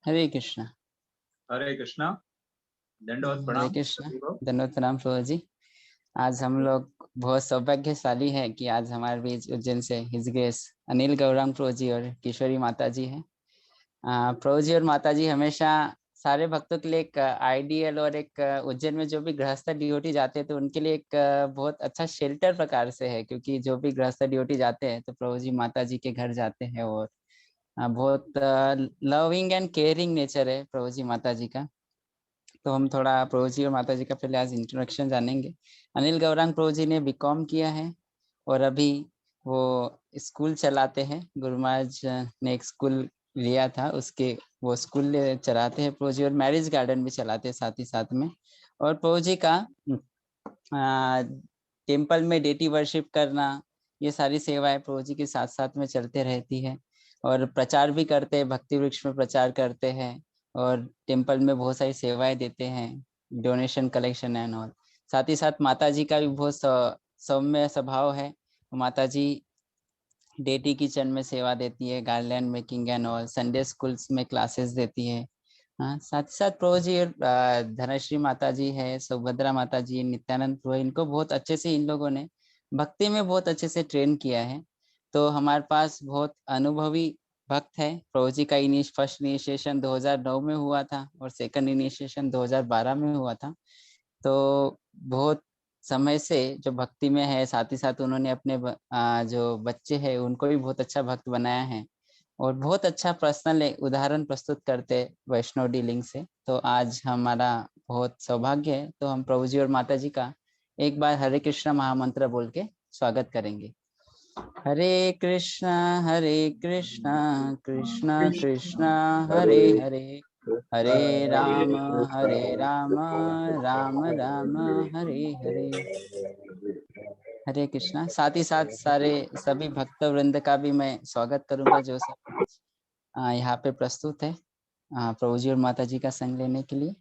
हरे कृष्णा। हरे कृष्णा। दंडवत हरे प्रणाम कृष्णा। सभी को। धन्यवाद प्रणाम प्रभु जी। आज हम लोग बहुत सौभाग्यशाली है कि आज हमारे बीच उज्जैन से हिज ग्रेस अनिल गौरांग प्रभु जी और किशोरी माता जी है। प्रभु जी और माता जी हमेशा सारे भक्तों के लिए एक आइडियल और एक उज्जैन में जो भी गृहस्थ डिओटी जाते हैं तो उनके लिए एक बहुत अच्छा शेल्टर प्रकार से है, क्योंकि जो भी गृहस्थ डिओटी जाते हैं तो प्रभु जी माता जी के घर जाते हैं और बहुत लविंग एंड केयरिंग नेचर है प्रभु जी माता जी का। तो हम थोड़ा प्रभु जी और माता जी का पहले आज इंट्रोडक्शन जानेंगे। अनिल गौरांग प्रभु जी ने बीकॉम किया है और अभी वो स्कूल चलाते हैं। गुरु महाराज ने एक स्कूल लिया था, उसके वो स्कूल चलाते हैं प्रभु जी, और मैरिज गार्डन भी चलाते हैं साथ ही साथ में। और प्रभु जी का टेम्पल में डेटी वर्शिप करना, ये सारी सेवाएं प्रभु जी के साथ साथ में चलते रहती है। और प्रचार भी करते हैं, भक्ति वृक्ष में प्रचार करते हैं और टेम्पल में बहुत सारी सेवाएं देते हैं, डोनेशन कलेक्शन एंड ऑल। साथ ही साथ माता जी का भी बहुत सौम्य स्वभाव है। माता जी डेटी किचन में सेवा देती है, garland making and all, Sunday schools में क्लासेस देती है। हाँ, साथ ही साथ प्रभु जी धनश्री माता जी है, सुभद्रा माता जी, नित्यानंद प्रभु, इनको बहुत अच्छे से इन लोगों ने भक्ति में बहुत अच्छे से ट्रेन किया है। तो हमारे पास बहुत अनुभवी भक्त है। प्रभु जी का फर्स्ट इनिशिएशन 2009 में हुआ था और सेकंड इनिशिएशन 2012 में हुआ था। तो बहुत समय से जो भक्ति में है, साथ ही साथ उन्होंने अपने जो बच्चे हैं उनको भी बहुत अच्छा भक्त बनाया है और बहुत अच्छा पर्सनल उदाहरण प्रस्तुत करते वैष्णव डीलिंग से। तो आज हमारा बहुत सौभाग्य है, तो हम प्रभु जी और माता जी का एक बार हरे कृष्णा महामंत्र बोल के स्वागत करेंगे। हरे कृष्णा कृष्णा कृष्णा हरे हरे, हरे राम राम राम हरे हरे। हरे कृष्णा। साथ ही साथ सारे सभी भक्त वृंद का भी मैं स्वागत करूंगा जो सब यहाँ पे प्रस्तुत है प्रभु जी और माता जी का संग लेने के लिए।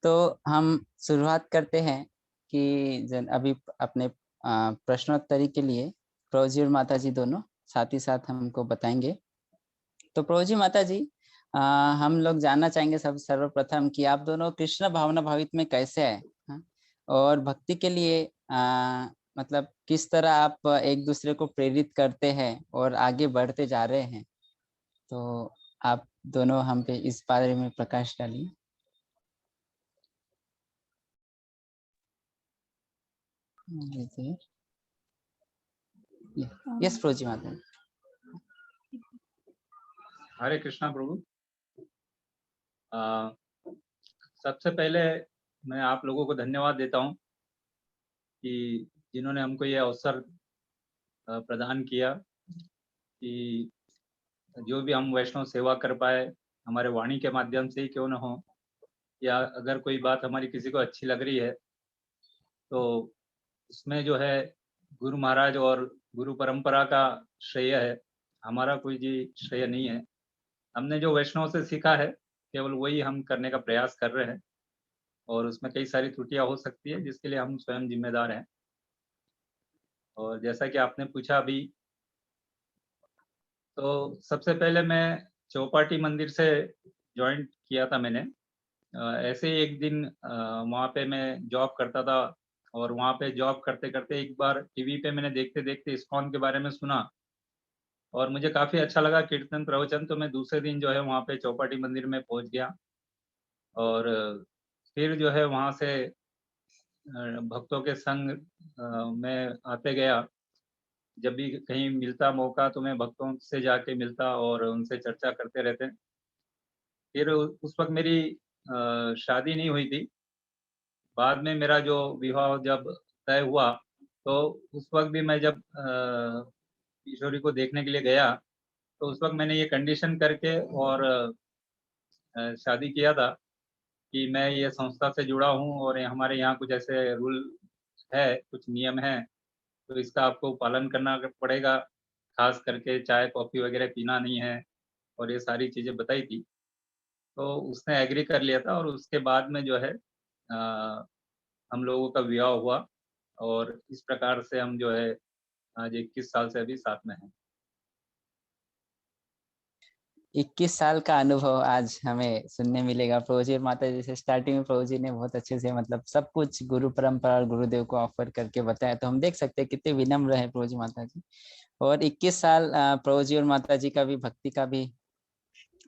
तो हम शुरुआत करते हैं कि अभी अपने प्रश्नोत्तरी के लिए प्रभु जी और माता जी दोनों साथ ही साथ हमको बताएंगे। तो प्रभु जी माता जी, हम लोग जानना चाहेंगे सब सर्वप्रथम कि आप दोनों कृष्ण भावना भावित में कैसे आए, हाँ? और भक्ति के लिए मतलब किस तरह आप एक दूसरे को प्रेरित करते हैं और आगे बढ़ते जा रहे हैं। तो आप दोनों हम पे इस बारे में प्रकाश डालिए। यस प्रभु जी माता। हरे कृष्णा प्रभु। सबसे पहले मैं आप लोगों को धन्यवाद देता हूँ कि जिन्होंने हमको ये अवसर प्रदान किया कि जो भी हम वैष्णव सेवा कर पाए, हमारे वाणी के माध्यम से ही क्यों न हो, या अगर कोई बात हमारी किसी को अच्छी लग रही है तो उसमें जो है गुरु महाराज और गुरु परंपरा का श्रेय है, हमारा कोई जी श्रेय नहीं है। हमने जो वैष्णव से सीखा है केवल वही हम करने का प्रयास कर रहे हैं और उसमें कई सारी त्रुटियां हो सकती है जिसके लिए हम स्वयं जिम्मेदार हैं। और जैसा कि आपने पूछा अभी, तो सबसे पहले मैं चौपाटी मंदिर से ज्वाइन किया था मैंने। ऐसे ही एक दिन वहाँ पे मैं जॉब करता था और वहाँ पे जॉब करते करते एक बार टीवी पे मैंने देखते देखते इस्कॉन के बारे में सुना और मुझे काफ़ी अच्छा लगा कीर्तन प्रवचन। तो मैं दूसरे दिन जो है वहाँ पे चौपाटी मंदिर में पहुँच गया और फिर जो है वहाँ से भक्तों के संग में आते गया। जब भी कहीं मिलता मौका तो मैं भक्तों से जाके मिलता और उनसे चर्चा करते रहते। फिर उस वक्त मेरी शादी नहीं हुई थी। बाद में मेरा जो विवाह जब तय हुआ तो उस वक्त भी मैं जब किशोरी को देखने के लिए गया तो उस वक्त मैंने ये कंडीशन करके और शादी किया था कि मैं ये संस्था से जुड़ा हूँ और हमारे यहाँ कुछ ऐसे रूल है, कुछ नियम है, तो इसका आपको पालन करना पड़ेगा। खास करके चाय कॉफ़ी वगैरह पीना नहीं है और ये सारी चीज़ें बताई थी। तो उसने एग्री कर लिया था और उसके बाद में जो है हम लोगों का विवाह हुआ और इस प्रकार से हम जो है आज 21 साल से अभी साथ में हैं। 21 साल का अनुभव आज हमें सुनने मिलेगा प्रभु जी और माता जी से। स्टार्टिंग में प्रभु जी ने बहुत अच्छे से मतलब सब कुछ गुरु परंपरा और गुरुदेव को ऑफर करके बताया, तो हम देख सकते हैं कितने विनम्र है प्रभु जी माता जी। और 21 साल प्रभु जी और माता जी का भी भक्ति का भी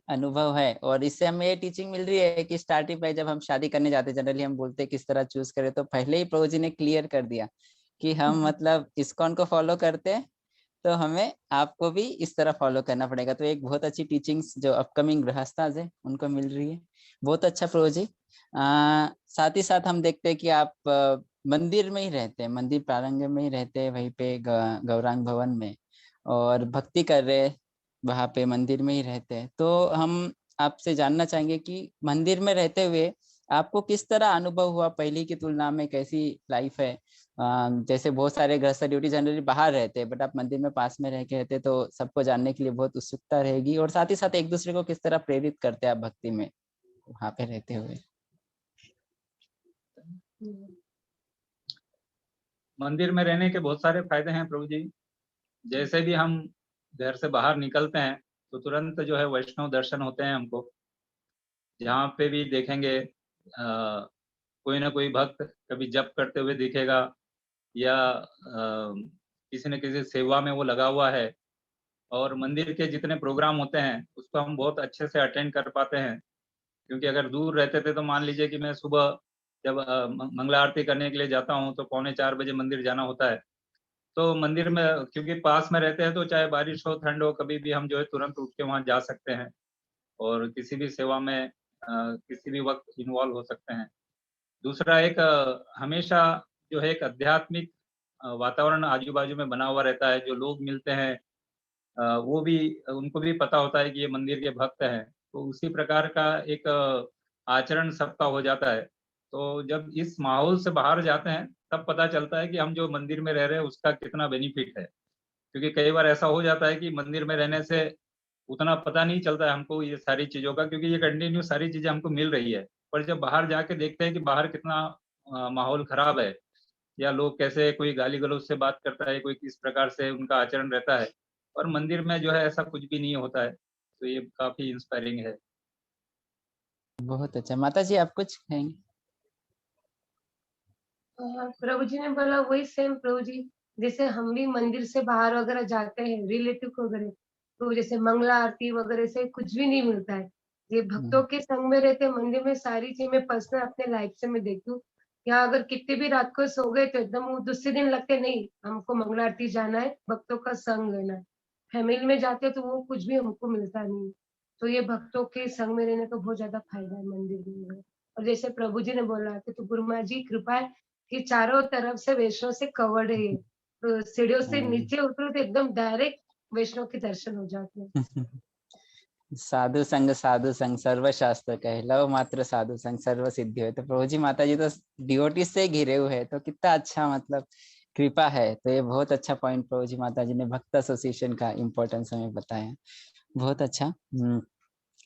अनुभव है, और इससे हमें ये टीचिंग मिल रही है कि स्टार्टिंग में जब हम शादी करने जाते हैं, जनरली हम बोलते हैं किस तरह चूज करें, तो पहले ही प्रभु जी ने क्लियर कर दिया कि हम मतलब इस्कॉन को फॉलो करते हैं, तो हमें आपको भी इस तरह फॉलो करना पड़ेगा। तो एक बहुत अच्छी टीचिंग्स जो अपकमिंग गृहस्थास है उनको मिल रही है। बहुत अच्छा प्रभु जी। साथ ही साथ हम देखते हैं कि आप मंदिर में ही रहते हैं, मंदिर प्रांगण में ही रहते हैं, वहीं पे गौरांग भवन में, और भक्ति कर रहे हैं वहाँ पे, मंदिर में ही रहते हैं। तो हम आपसे जानना चाहेंगे कि मंदिर में रहते हुए आपको किस तरह अनुभव हुआ, पहले की तुलना में कैसी लाइफ है? जैसे बहुत सारे गृहस्थ ड्यूटी जनरली बाहर रहते हैं, बट आप मंदिर में पास में रह के रहते, तो सबको जानने के लिए बहुत उत्सुकता रहेगी। और साथ ही साथ एक दूसरे को किस तरह प्रेरित करते हैं आप भक्ति में वहाँ पे रहते हुए? मंदिर में रहने के बहुत सारे फायदे हैं प्रभु जी। जैसे भी हम घर से बाहर निकलते हैं तो तुरंत जो है वैष्णव दर्शन होते हैं हमको। जहाँ पे भी देखेंगे कोई ना कोई भक्त कभी जप करते हुए दिखेगा, या किसी न किसी सेवा में वो लगा हुआ है। और मंदिर के जितने प्रोग्राम होते हैं उसको हम बहुत अच्छे से अटेंड कर पाते हैं। क्योंकि अगर दूर रहते थे तो मान लीजिए कि मैं सुबह जब मंगला आरती करने के लिए जाता हूँ तो 3:45 बजे मंदिर जाना होता है। तो मंदिर में क्योंकि पास में रहते हैं तो चाहे बारिश हो ठंड हो कभी भी हम जो है तुरंत उठ के वहाँ जा सकते हैं, और किसी भी सेवा में किसी भी वक्त इन्वॉल्व हो सकते हैं। दूसरा एक हमेशा जो है एक आध्यात्मिक वातावरण आजू-बाजू में बना हुआ रहता है। जो लोग मिलते हैं वो भी उनको भी पता होता है कि ये मंदिर के भक्त हैं, तो उसी प्रकार का एक आचरण सबका हो जाता है। तो जब इस माहौल से बाहर जाते हैं, तब पता चलता है कि हम जो मंदिर में रह रहे हैं उसका कितना बेनिफिट है। क्योंकि कई बार ऐसा हो जाता है कि मंदिर में रहने से उतना पता नहीं चलता है हमको ये सारी चीज़ों का, क्योंकि ये कंटिन्यू सारी चीज़ें हमको मिल रही है। पर जब बाहर जाके देखते हैं कि बाहर कितना माहौल खराब है, या लोग कैसे कोई गाली-गलौज से बात करता है, कोई किस प्रकार से उनका आचरण रहता है, और मंदिर में जो है ऐसा कुछ भी नहीं होता है। तो ये काफ़ी इंस्पायरिंग है। बहुत अच्छा। माता जी आप कुछ कहेंगे? प्रभु जी ने बोला वही सेम प्रभु जी, जैसे हम भी मंदिर से बाहर वगैरह जाते हैं रिलेटिव को वगैरह, तो जैसे मंगला आरती वगैरह से कुछ भी नहीं मिलता है। ये भक्तों के संग में रहते मंदिर में सारी चीज मैं पर्सनल अपने लाइफ से मैं देखती हूँ। यहाँ अगर कितने भी रात को सो गए तो एकदम वो दूसरे दिन लगते नहीं हमको मंगला आरती जाना है, भक्तों का संग लेना है। फैमिली में जाते तो वो कुछ भी हमको मिलता नहीं। तो ये भक्तों के संग में रहने का बहुत ज्यादा फायदा है मंदिर में। और जैसे प्रभु जी ने बोला कि तो गुरु माँ जी कृपा है कि चारों तरफ से वैष्णव से कवर्ड है ये। तो सीढ़ियों से नीचे उतरो तो एकदम डायरेक्ट वैष्णव के दर्शन हो जाते हैं। साधु संग सर्व शास्त्र कहे, लव मात्र साधु संग सर्व सिद्धि हो। तो प्रभु जी माता जी तो डिवोटी से घिरे हुए है, तो कितना अच्छा मतलब कृपा है। तो ये बहुत अच्छा पॉइंट प्रभु जी माता जी ने भक्त एसोसिएशन का इम्पोर्टेंस हमें बताया। बहुत अच्छा।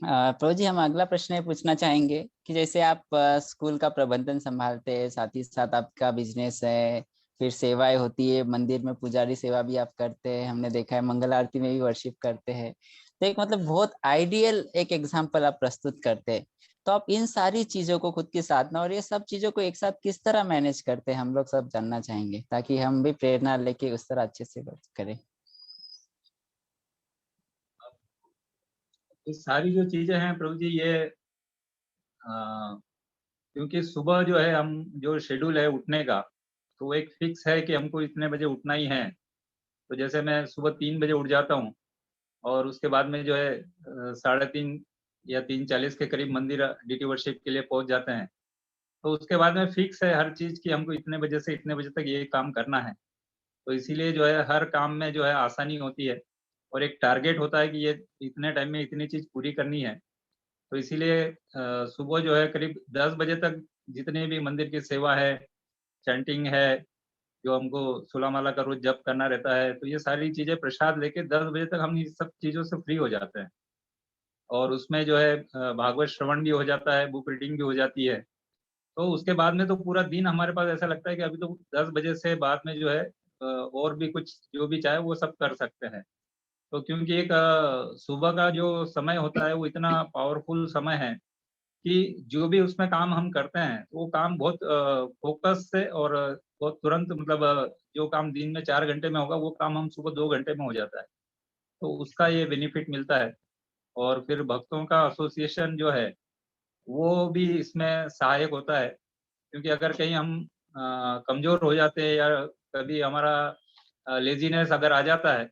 प्रभु जी हम अगला प्रश्न ये पूछना चाहेंगे कि जैसे आप स्कूल का प्रबंधन संभालते हैं, साथ ही साथ आपका बिजनेस है, फिर सेवाएं होती है, मंदिर में पुजारी सेवा भी आप करते हैं, हमने देखा है मंगल आरती में भी वर्शिप करते हैं। तो एक मतलब बहुत आइडियल एक एग्जाम्पल आप प्रस्तुत करते हैं। तो आप इन सारी चीजों को, खुद की साधना और ये सब चीजों को एक साथ किस तरह मैनेज करते हैं, हम लोग सब जानना चाहेंगे, ताकि हम भी प्रेरणा लेके उस तरह अच्छे से करें। ये सारी जो चीज़ें हैं प्रभु जी, ये क्योंकि सुबह जो है हम जो शेड्यूल है उठने का, तो वो एक फिक्स है कि हमको इतने बजे उठना ही है। तो जैसे मैं सुबह 3 बजे उठ जाता हूँ, और उसके बाद में जो है 3:30 या 3:40 के करीब मंदिर डीटी वर्शिप के लिए पहुँच जाते हैं। तो उसके बाद में फिक्स है हर चीज़ कि हमको इतने बजे से इतने बजे तक ये काम करना है। तो इसीलिए जो है हर काम में जो है आसानी होती है, और एक टारगेट होता है कि ये इतने टाइम में इतनी चीज़ पूरी करनी है। तो इसीलिए सुबह जो है करीब 10 बजे तक जितनी भी मंदिर की सेवा है, चैंटिंग है, जो हमको सोलह माला का रोज़ जप करना रहता है, तो ये सारी चीज़ें प्रसाद लेके 10 बजे तक हम इस सब चीज़ों से फ्री हो जाते हैं। और उसमें जो है भागवत श्रवण भी हो जाता है, बुक रीडिंग भी हो जाती है। तो उसके बाद में तो पूरा दिन हमारे पास ऐसा लगता है कि अभी तो 10 बजे से बाद में जो है और भी कुछ जो भी चाहे वो सब कर सकते हैं। तो क्योंकि एक सुबह का जो समय होता है वो इतना पावरफुल समय है कि जो भी उसमें काम हम करते हैं वो काम बहुत फोकस से और बहुत तुरंत, मतलब जो काम दिन में 4 घंटे में होगा वो काम हम सुबह 2 घंटे में हो जाता है। तो उसका ये बेनिफिट मिलता है। और फिर भक्तों का एसोसिएशन जो है वो भी इसमें सहायक होता है, क्योंकि अगर कहीं हम कमजोर हो जाते हैं या कभी हमारा लेजीनेस अगर आ जाता है,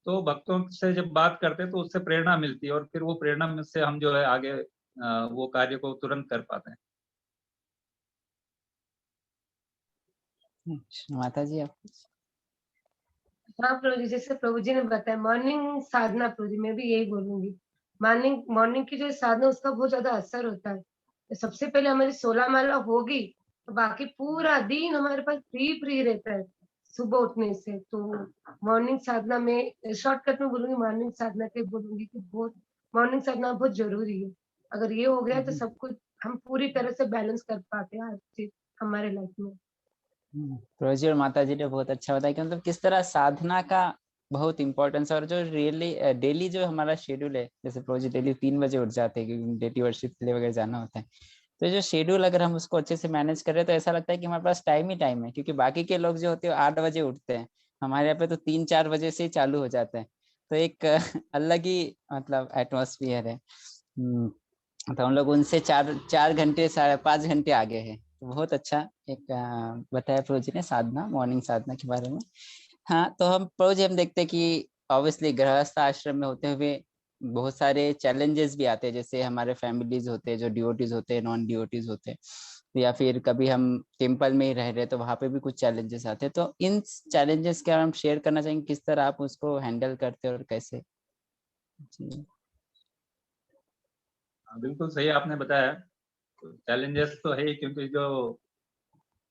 तो भक्तों से जब बात करते हैं तो उससे प्रेरणा मिलती है और फिर वो प्रेरणा में से हम जो है आगे वो कार्य को तुरंत कर पाते हैं। माता जी आप? हाँ प्रभु जी, जैसे प्रभु जी ने बताया मॉर्निंग साधना, प्रभु जी मैं भी यही बोलूंगी। मॉर्निंग मॉर्निंग की जो साधना उसका बहुत ज्यादा असर होता है। तो सबसे पहले हमारी 16 माला होगी तो बाकी पूरा दिन हमारे पास फ्री फ्री रहता है सुबह उठने से। तो मॉर्निंग साधना में शॉर्टकट में बोलूंगी, मॉर्निंग साधना के बोलूंगी कि बहुत मॉर्निंग साधना बहुत जरूरी है। अगर ये हो गया तो सब कुछ हम पूरी तरह से बैलेंस कर पाते हैं हर चीज हमारे लाइफ में। प्रभु जी और माता जी ने बहुत अच्छा बताया कि मतलब किस तरह साधना का बहुत इंपॉर्टेंस है। और जो रियली डेली जो हमारा शेड्यूल है, जैसे प्रभु जी डेली 3 बजे उठ जाते हैं क्योंकि डेली वर्शिप के लिए वगैरह जाना होता है। तो जो शेड्यूल अगर हम उसको अच्छे से मैनेज करें तो ऐसा लगता है कि हमारे पास टाइम ही टाइम है, क्योंकि बाकी के लोग जो होते हैं 8 बजे उठते हैं, हमारे यहाँ पे तो 3-4 बजे से ही चालू हो जाते हैं। तो एक अलग ही मतलब एटमोसफियर है। तो हम लोग उनसे 4 4 घंटे 5.5 घंटे आगे है। तो बहुत अच्छा एक बताया प्रभु जी ने साधना, मॉर्निंग साधना के बारे में। हाँ, तो हम प्रभु जी हम देखते हैं कि ऑब्वियसली गृहस्थ आश्रम में होते हुए बहुत सारे चैलेंजेस भी आते हैं, जैसे हमारे फैमिलीज होते हैं जो डिवोटीज होते हैं, नॉन डिवोटीज होते हैं, या फिर कभी हम टेम्पल में ही रह रहे तो वहां पे भी कुछ चैलेंजेस आते हैं। तो इन चैलेंजेस के बारे में हम शेयर करना चाहेंगे, किस तरह आप उसको हैंडल करते हैं और कैसे? जी। बिल्कुल सही आपने बताया। चैलेंजेस तो है ही, क्योंकि जो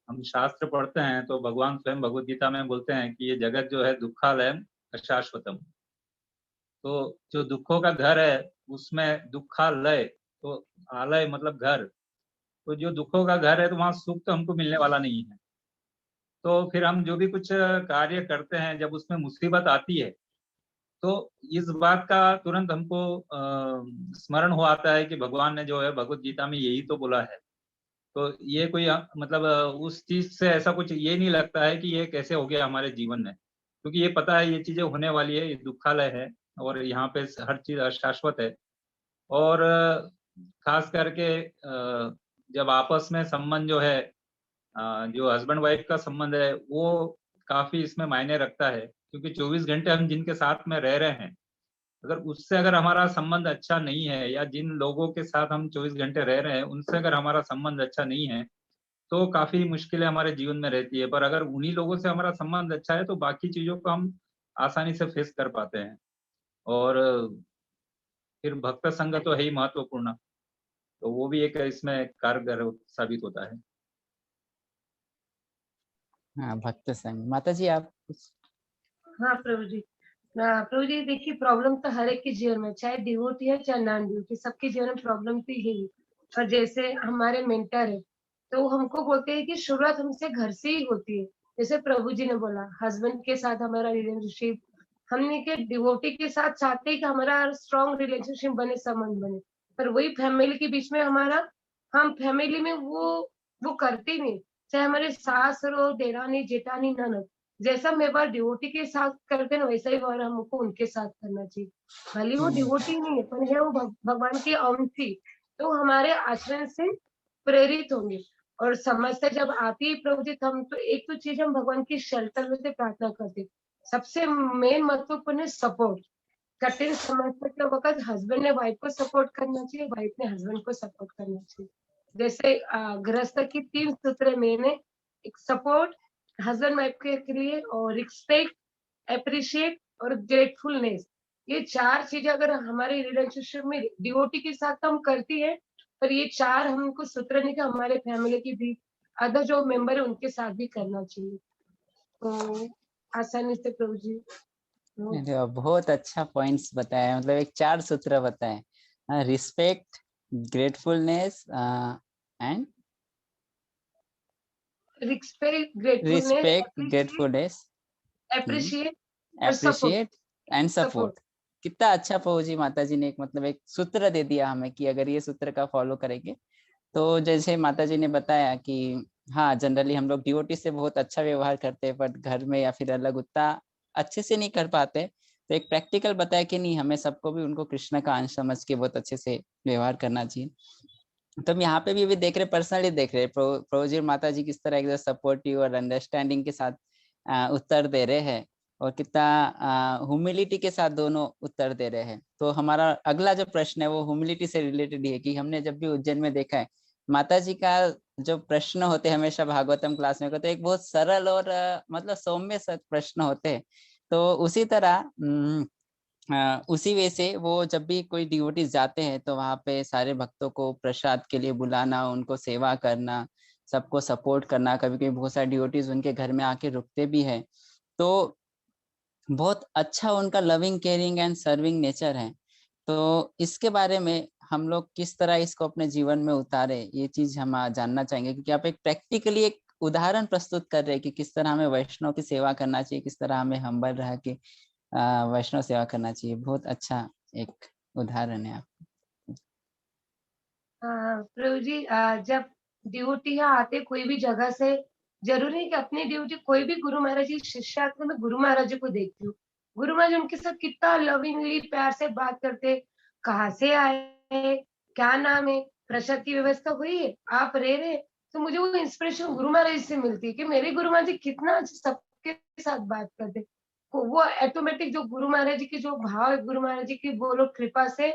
हम शास्त्र पढ़ते हैं तो भगवान स्वयं भगवत गीता में बोलते हैं कि ये जगत जो है दुखालयम अशाश्वतम। तो जो दुखों का घर है उसमें दुखालय, तो आलय मतलब घर। तो जो दुखों का घर है तो वहां सुख तो हमको मिलने वाला नहीं है। तो फिर हम जो भी कुछ कार्य करते हैं जब उसमें मुसीबत आती है तो इस बात का तुरंत हमको स्मरण हो आता है कि भगवान ने जो है भगवत गीता में यही तो बोला है। तो ये कोई मतलब उस चीज से ऐसा कुछ ये नहीं लगता है कि ये कैसे हो गया हमारे जीवन में, क्योंकि ये पता है ये चीजें होने वाली है, ये दुखालय है और यहाँ पे हर चीज अशाश्वत है। और खास करके जब आपस में संबंध जो है, जो हस्बैंड वाइफ का संबंध है वो काफी इसमें मायने रखता है, क्योंकि 24 घंटे हम जिनके साथ में रह रहे हैं, अगर उससे अगर हमारा संबंध अच्छा नहीं है या जिन लोगों के साथ हम 24 घंटे रह रहे हैं उनसे अगर हमारा संबंध अच्छा नहीं है तो काफी मुश्किलें हमारे जीवन में रहती है। पर अगर उन्हीं लोगों से हमारा संबंध अच्छा है तो बाकी चीजों को हम आसानी से फेस कर पाते हैं। और फिर भक्त संग तो है ही महत्वपूर्ण, तो वो भी एक इसमें कारगर साबित होता है। हाँ, भक्त संग। माता जी आप कुछ? हाँ प्रभु जी। प्रभु जी देखिए प्रॉब्लम तो हर एक के जीवन में, चाहे डिवोटी है चाहे नॉन डिवोटी, सबके जीवन में प्रॉब्लम तो है ही। और जैसे हमारे मेंटर है तो हमको बोलते हैं कि शुरुआत हमसे घर से ही होती है। जैसे प्रभु जी ने बोला हस्बैंड के साथ हमारा रिलेशनशिप, हमने के डिवोटी के साथ चाहते हैं कि हमारा स्ट्रॉन्ग रिलेशनशिप बने, संबंध बने। पर वही फैमिली के बीच में हमारा, हम फैमिली में वो करते नहीं। चाहे हमारे सास हो, देरानी जेठानी ननद, जैसा हम एक बार डिवोटी के साथ करते हैं ना वैसा ही बार हमको उनके साथ करना चाहिए। भले वो डिवोटी नहीं है पर है वो भगवान की अंशी, तो हमारे आचरण से प्रेरित होंगे। और समस्या जब आती है प्रभु जी तो हम तो एक तो चीज हम भगवान की शेल्टर में से प्रार्थना करते हैं। सबसे मेन महत्वपूर्ण है सपोर्ट। कठिन समस्या के वक्त हस्बैंड ने वाइफ को सपोर्ट करना चाहिए, वाइफ ने हस्बैंड को सपोर्ट करना चाहिए। जैसे गृहस्थ की 3 सूत्र मेन है, एक सपोर्ट हस्बैंड वाइफ के लिए, और रिस्पेक्ट, अप्रिशिएट और ग्रेटफुलनेस। ये 4 चीजें अगर हमारे रिलेशनशिप में डिवोटी के साथ हम करती है, पर ये 4 हमको सूत्र नहीं कि हमारे फैमिली की भी अदर जो मेंबर है उनके साथ भी करना चाहिए। तो आसानी से प्रभु जी। अरे वाह, बहुत अच्छा पॉइंट्स बताया, मतलब एक 4 सूत्र बताए। Respect, gratefulness and respect, gratefulness, respect, gratefulness, appreciate और support. Appreciate and support support. कितना अच्छा प्रभु जी माता जी ने एक मतलब एक सूत्र दे दिया हमें कि अगर ये सूत्र का फॉलो करेंगे तो जैसे माता जी ने बताया कि हाँ जनरली हम लोग डिवोटी से बहुत अच्छा व्यवहार करते हैं बट घर में या फिर अलग उतना अच्छे से नहीं कर पाते। तो एक प्रैक्टिकल बताया कि नहीं हमें सबको भी उनको कृष्ण का अंश समझ के बहुत अच्छे से व्यवहार करना चाहिए। तो हम यहाँ पे भी देख रहे पर्सनली देख रहे प्रभु जी और माता जी किस तरह एकदम सपोर्टिव और अंडरस्टैंडिंग के साथ उत्तर दे रहे हैं और कितना ह्यूमिलिटी के साथ दोनों उत्तर दे रहे हैं। तो हमारा अगला जो प्रश्न है वो ह्यूमिलिटी से रिलेटेड ही है कि हमने जब भी उज्जैन में देखा है माता जी का जो प्रश्न होते हैं हमेशा भागवतम क्लास में तो एक बहुत सरल और मतलब सौम्य प्रश्न होते हैं। तो उसी तरह उसी वे से वो जब भी कोई डिवोटीज जाते हैं तो वहाँ पे सारे भक्तों को प्रसाद के लिए बुलाना, उनको सेवा करना, सबको सपोर्ट करना, कभी कभी बहुत सारे डिवोटीज उनके घर में आके रुकते भी है। तो बहुत अच्छा उनका loving caring and serving nature है। तो इसके बारे में हम लोग किस तरह इसको अपने जीवन में उतारे ये चीज हम जानना चाहेंगे क्योंकि आप एक प्रैक्टिकली एक उदाहरण प्रस्तुत कर रहे हैं कि किस तरह हमें वैष्णव की सेवा करना चाहिए, किस तरह हमें हम्बल रह के वैष्णव सेवा करना चाहिए। बहुत अच्छा एक उदाहरण है आप। हाँ प्रभु जी, जब ड्यूटी यहाँ आते कोई भी जगह से, जरूरी है कि अपनी ड्यूटी कोई भी गुरु महाराज जी शिष्यार्थ में गुरु महाराज जी को देखती हूँ। गुरु महाराज उनके साथ कितना लविंगली प्यार से बात करते, कहाँ से आए, क्या नाम है, प्रसाद की व्यवस्था हुई है, आप रह रहे। तो मुझे वो इंस्पिरेशन गुरु महाराज जी से मिलती है कि मेरे गुरु महाराज जी कितना अच्छा सबके साथ बात करते। वो ऑटोमेटिक जो गुरु महाराज जी की जो भाव है, गुरु महाराज जी की बोलो कृपा से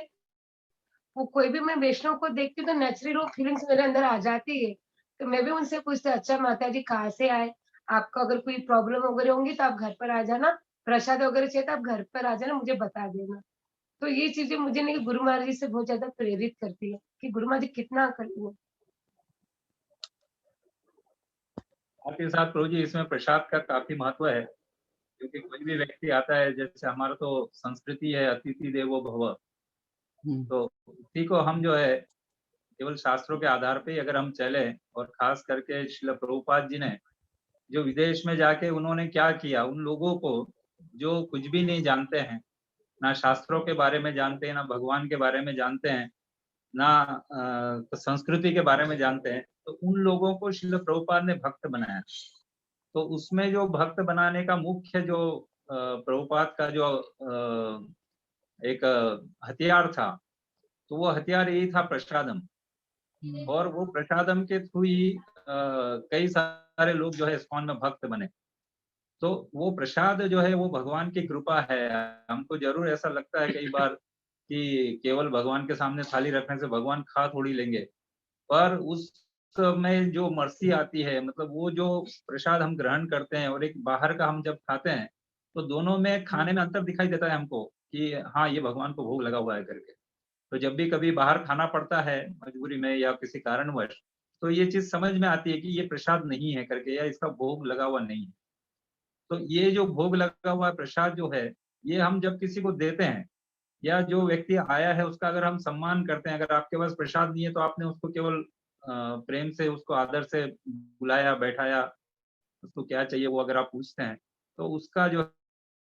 वो कोई भी मैं वैष्णव को देखती हूँ तो नेचुरली वो फीलिंग्स मेरे अंदर आ जाती है। तो मैं भी उनसे पूछती हूँ, अच्छा माता जी कहाँ से आए? आपको अगर कोई प्रॉब्लम वगैरह होंगी तो आप घर पर आ जाना, प्रसाद वगैरह चाहिए तो आप घर पर आ जाना, मुझे बता देना। तो ये चीज़ें मुझे नहीं गुरु महाराज जी से बहुत ज़्यादा प्रेरित करती है कि गुरु महाराज जी कितना करते हैं। साथ ही साथ प्रभु जी इसमें प्रसाद का काफी महत्व है क्योंकि कोई भी व्यक्ति आता है, जैसे हमारा तो संस्कृति है अतिथि देवो भव, तो उसी को हम जो है केवल शास्त्रों के आधार पे अगर हम चले, और खास करके श्रील प्रभुपाद जी ने जो विदेश में जाके उन्होंने क्या किया, उन लोगों को जो कुछ भी नहीं जानते हैं, ना शास्त्रों के बारे में जानते हैं, ना भगवान के बारे में जानते हैं, ना संस्कृति के बारे में जानते हैं, तो उन लोगों को श्रील प्रभुपाद ने भक्त बनाया। तो उसमें जो भक्त बनाने का मुख्य जो प्रभुपाद का जो एक हथियार था, तो वो हथियार यही था प्रसादम। और वो प्रसादम के थ्रू ही कई सारे लोग जो है इस्कॉन में भक्त बने। तो वो प्रसाद जो है वो भगवान की कृपा है। हमको जरूर ऐसा लगता है कई बार कि केवल भगवान के सामने थाली रखने से भगवान खा थोड़ी लेंगे, पर उस में जो मर्सी आती है, मतलब वो जो प्रसाद हम ग्रहण करते हैं और एक बाहर का हम जब खाते हैं, तो दोनों में खाने में अंतर दिखाई देता है हमको कि हाँ ये भगवान को भोग लगा हुआ है करके। तो जब भी कभी बाहर खाना पड़ता है मजबूरी में या किसी कारणवश, तो ये चीज समझ में आती है कि ये प्रसाद नहीं है करके, या इसका भोग लगा हुआ नहीं है। तो ये जो भोग लगा हुआ प्रसाद जो है, ये हम जब किसी को देते हैं या जो व्यक्ति आया है उसका अगर हम सम्मान करते हैं, अगर आपके पास प्रसाद नहीं है तो आपने उसको केवल प्रेम से उसको आदर से बुलाया, बैठाया, उसको क्या चाहिए वो अगर आप पूछते हैं, तो उसका जो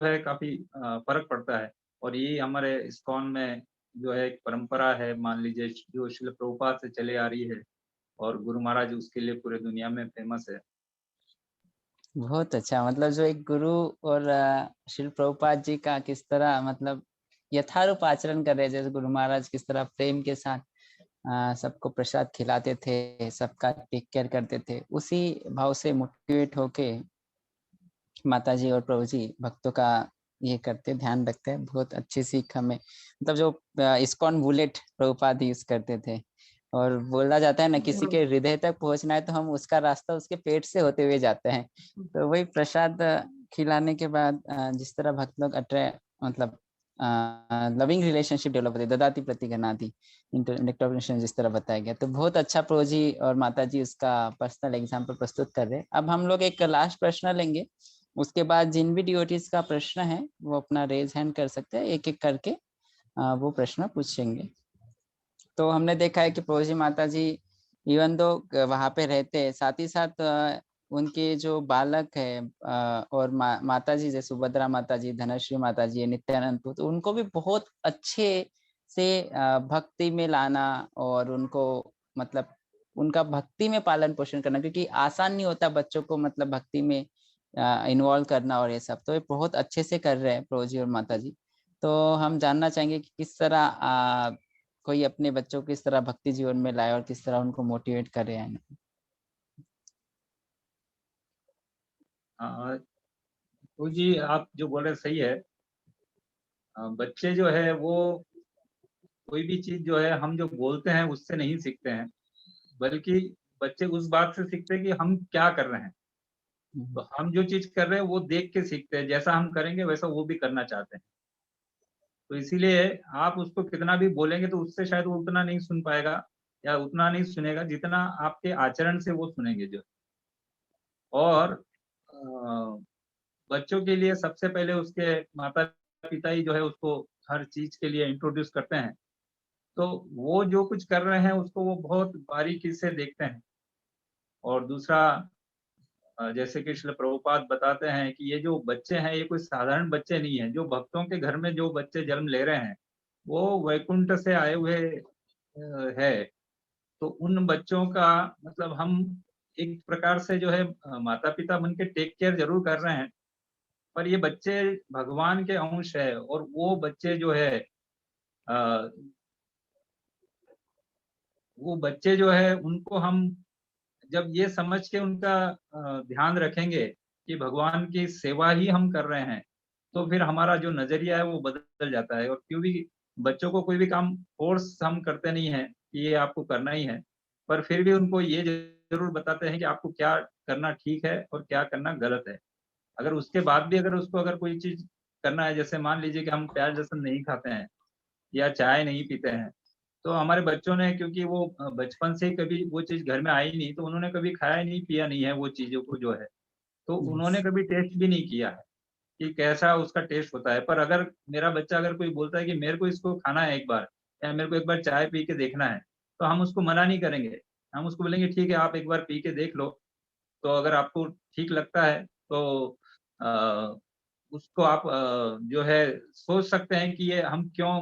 है काफी फर्क पड़ता है। और ये हमारे इस्कॉन में जो है एक परंपरा है, मान लीजिए जो श्रील प्रभुपाद से चले आ रही है, और गुरु महाराज उसके लिए पूरे दुनिया में फेमस है। बहुत अच्छा, मतलब जो एक गुरु और श्री प्रभुपाद जी का किस तरह मतलब यथारूप आचरण कर रहे हैं, जैसे गुरु महाराज किस तरह प्रेम के साथ सबको प्रसाद खिलाते थे, सबका टेक केयर करते थे, उसी भाव से मोटिवेट होके माता जी और प्रभु जी भक्तों का ये करते, ध्यान रखते हैं। बहुत अच्छी सीख हमें, मतलब जो इस्कॉन बुलेट प्रभुपाद यूज करते थे। और बोला जाता है ना किसी के हृदय तक पहुंचना है तो हम उसका रास्ता उसके पेट से होते हुए जाते हैं। तो वही प्रसाद खिलाने के बाद जिस तरह भक्त लोग मतलब लविंग रिलेशनशिप डेवलप होती है, ददाती प्रति गणाति इंटरनेक्ट जिस तरह बताया गया। तो बहुत अच्छा प्रभु जी और माता जी उसका पर्सनल एग्जाम्पल प्रस्तुत कर रहे हैं। अब हम लोग एक लास्ट प्रश्न लेंगे, उसके बाद जिन भी डिवोटीज का प्रश्न है वो अपना रेज हैंड कर सकते हैं, एक एक करके वो प्रश्न पूछेंगे। तो हमने देखा है कि प्रभु जी माता जी इवन दो वहां पे रहते हैं, साथ ही साथ उनके जो बालक है और माता जी जैसे सुभद्रा माता जी, धनश्री माता जी, नित्यानंद तो उनको भी बहुत अच्छे से भक्ति में लाना और उनको मतलब उनका भक्ति में पालन पोषण करना, क्योंकि आसान नहीं होता बच्चों को मतलब भक्ति में इन्वॉल्व करना और ये सब, तो ये बहुत अच्छे से कर रहे हैं प्रभु जी और माता जी। तो हम जानना चाहेंगे कि किस तरह कोई अपने बच्चों को किस तरह भक्ति जीवन में लाए और किस तरह उनको मोटिवेट करे हैं। तो जी आप जो बोल रहे सही है। बच्चे जो है वो कोई भी चीज जो है हम जो बोलते हैं उससे नहीं सीखते हैं, बल्कि बच्चे उस बात से सीखते हैं कि हम क्या कर रहे हैं। तो हम जो चीज कर रहे हैं वो देख के सीखते हैं, जैसा हम करेंगे वैसा वो भी करना चाहते हैं। तो इसीलिए आप उसको कितना भी बोलेंगे तो उससे शायद वो उतना नहीं सुन पाएगा या उतना नहीं सुनेगा जितना आपके आचरण से वो सुनेंगे जो। और बच्चों के लिए सबसे पहले उसके माता पिता ही जो है उसको हर चीज के लिए इंट्रोड्यूस करते हैं। तो वो जो कुछ कर रहे हैं उसको वो बहुत बारीकी से देखते हैं। और दूसरा, जैसे कि श्रील प्रभुपाद बताते हैं कि ये जो बच्चे हैं ये कोई साधारण बच्चे नहीं है। जो भक्तों के घर में जो बच्चे जन्म ले रहे हैं वो वैकुंठ से आए हुए है। तो उन बच्चों का मतलब हम एक प्रकार से जो है माता पिता बन के टेक केयर जरूर कर रहे हैं, पर ये बच्चे भगवान के अंश है। और वो बच्चे जो है अ, वो बच्चे जो है उनको हम जब ये समझ के उनका ध्यान रखेंगे कि भगवान की सेवा ही हम कर रहे हैं, तो फिर हमारा जो नजरिया है वो बदल जाता है। और क्यों भी बच्चों को कोई भी काम फोर्स हम करते नहीं है कि ये आपको करना ही है, पर फिर भी उनको ये जरूर बताते हैं कि आपको क्या करना ठीक है और क्या करना गलत है। अगर उसके बाद भी अगर उसको अगर कोई चीज करना है, जैसे मान लीजिए कि हम प्याज लहसुन नहीं खाते हैं या चाय नहीं पीते हैं, तो हमारे बच्चों ने क्योंकि वो बचपन से ही कभी वो चीज घर में आई नहीं, तो उन्होंने कभी खाया ही नहीं पिया नहीं है वो चीजों को जो है, तो उन्होंने कभी टेस्ट भी नहीं किया है कि कैसा उसका टेस्ट होता है। पर अगर मेरा बच्चा अगर कोई बोलता है कि मेरे को इसको खाना है एक बार, या मेरे को एक बार चाय पी के देखना है, तो हम उसको मना नहीं करेंगे। हम उसको बोलेंगे ठीक है आप एक बार पी के देख लो, तो अगर आपको ठीक लगता है तो उसको आप जो है सोच सकते हैं कि ये हम क्यों